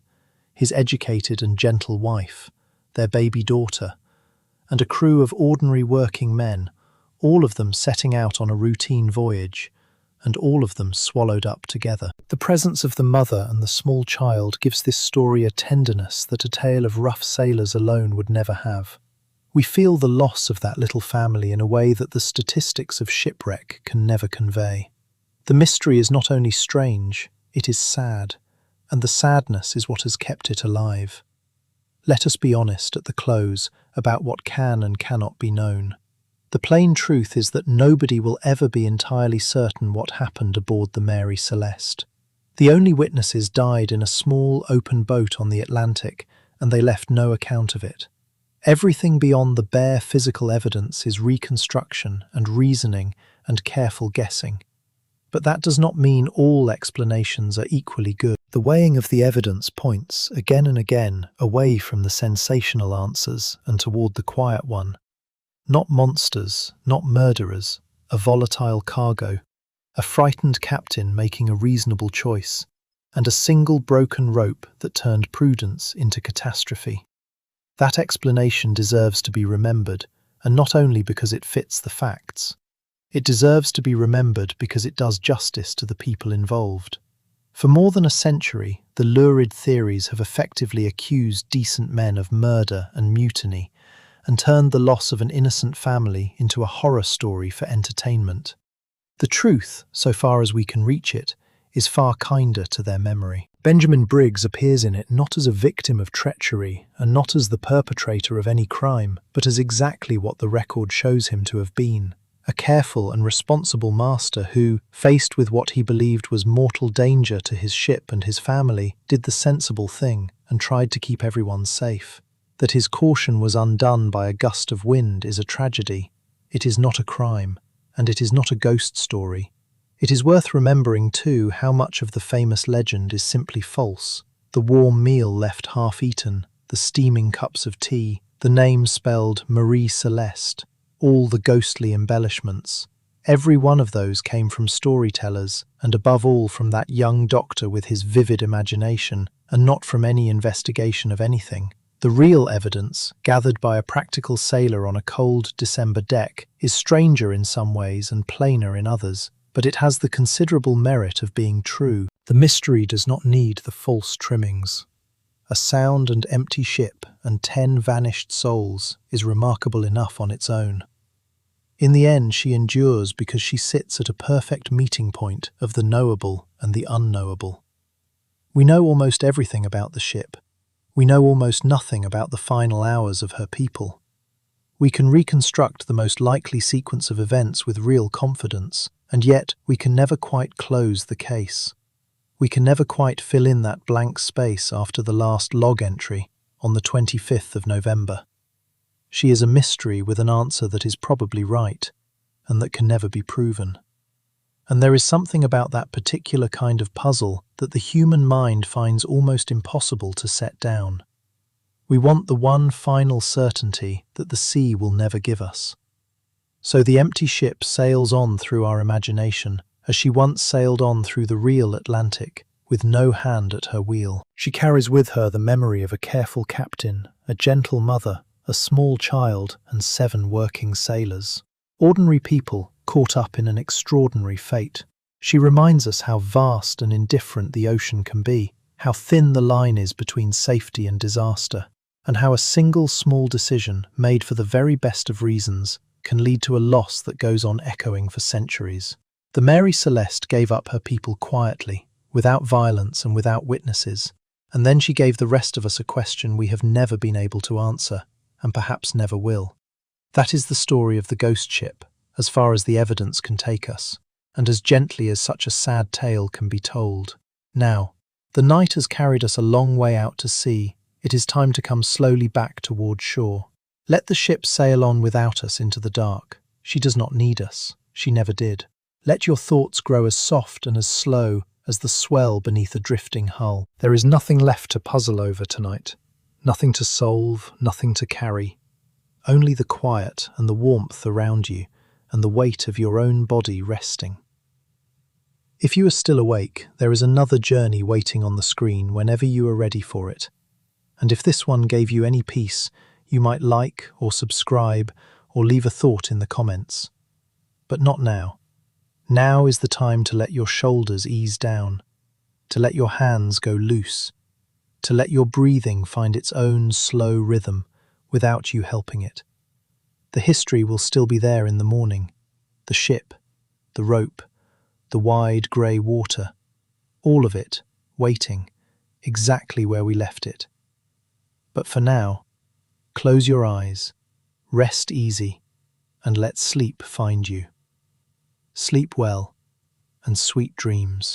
his educated and gentle wife, their baby daughter, and a crew of ordinary working men, all of them setting out on a routine voyage, and all of them swallowed up together. The presence of the mother and the small child gives this story a tenderness that a tale of rough sailors alone would never have. We feel the loss of that little family in a way that the statistics of shipwreck can never convey. The mystery is not only strange, it is sad, and the sadness is what has kept it alive. Let us be honest at the close about what can and cannot be known. The plain truth is that nobody will ever be entirely certain what happened aboard the Mary Celeste. The only witnesses died in a small open boat on the Atlantic, and they left no account of it. Everything beyond the bare physical evidence is reconstruction and reasoning and careful guessing. But that does not mean all explanations are equally good. The weighing of the evidence points, again and again, away from the sensational answers and toward the quiet one. Not monsters, not murderers, a volatile cargo, a frightened captain making a reasonable choice, and a single broken rope that turned prudence into catastrophe. That explanation deserves to be remembered, and not only because it fits the facts. It deserves to be remembered because it does justice to the people involved. For more than a century, the lurid theories have effectively accused decent men of murder and mutiny, and turned the loss of an innocent family into a horror story for entertainment. The truth, so far as we can reach it, is far kinder to their memory. Benjamin Briggs appears in it not as a victim of treachery and not as the perpetrator of any crime, but as exactly what the record shows him to have been. A careful and responsible master who, faced with what he believed was mortal danger to his ship and his family, did the sensible thing and tried to keep everyone safe. That his caution was undone by a gust of wind is a tragedy. It is not a crime, and it is not a ghost story. It is worth remembering, too, how much of the famous legend is simply false. The warm meal left half-eaten, the steaming cups of tea, the name spelled Mary Celeste, all the ghostly embellishments. Every one of those came from storytellers, and above all from that young doctor with his vivid imagination, and not from any investigation of anything. The real evidence, gathered by a practical sailor on a cold December deck, is stranger in some ways and plainer in others, but it has the considerable merit of being true. The mystery does not need the false trimmings. A sound and empty ship and 10 vanished souls is remarkable enough on its own. In the end, she endures because she sits at a perfect meeting point of the knowable and the unknowable. We know almost everything about the ship. We know almost nothing about the final hours of her people. We can reconstruct the most likely sequence of events with real confidence, and yet we can never quite close the case. We can never quite fill in that blank space after the last log entry on the 25th of November. She is a mystery with an answer that is probably right, and that can never be proven. And there is something about that particular kind of puzzle that the human mind finds almost impossible to set down. We want the one final certainty that the sea will never give us. So the empty ship sails on through our imagination, as she once sailed on through the real Atlantic, with no hand at her wheel. She carries with her the memory of a careful captain, a gentle mother, a small child, and 7 working sailors. Ordinary people caught up in an extraordinary fate. She reminds us how vast and indifferent the ocean can be, how thin the line is between safety and disaster, and how a single small decision, made for the very best of reasons, can lead to a loss that goes on echoing for centuries. The Mary Celeste gave up her people quietly, without violence and without witnesses, and then she gave the rest of us a question we have never been able to answer, and perhaps never will. That is the story of the ghost ship, as far as the evidence can take us, and as gently as such a sad tale can be told. Now, the night has carried us a long way out to sea. It is time to come slowly back toward shore. Let the ship sail on without us into the dark. She does not need us. She never did. Let your thoughts grow as soft and as slow as the swell beneath a drifting hull. There is nothing left to puzzle over tonight. Nothing to solve, nothing to carry. Only the quiet and the warmth around you and the weight of your own body resting. If you are still awake, there is another journey waiting on the screen whenever you are ready for it. And if this one gave you any peace, you might like or subscribe or leave a thought in the comments. But not now. Now is the time to let your shoulders ease down, to let your hands go loose, to let your breathing find its own slow rhythm without you helping it. The history will still be there in the morning. The ship, the rope, the wide grey water, all of it waiting exactly where we left it. But for now, close your eyes, rest easy, and let sleep find you. Sleep well, and sweet dreams.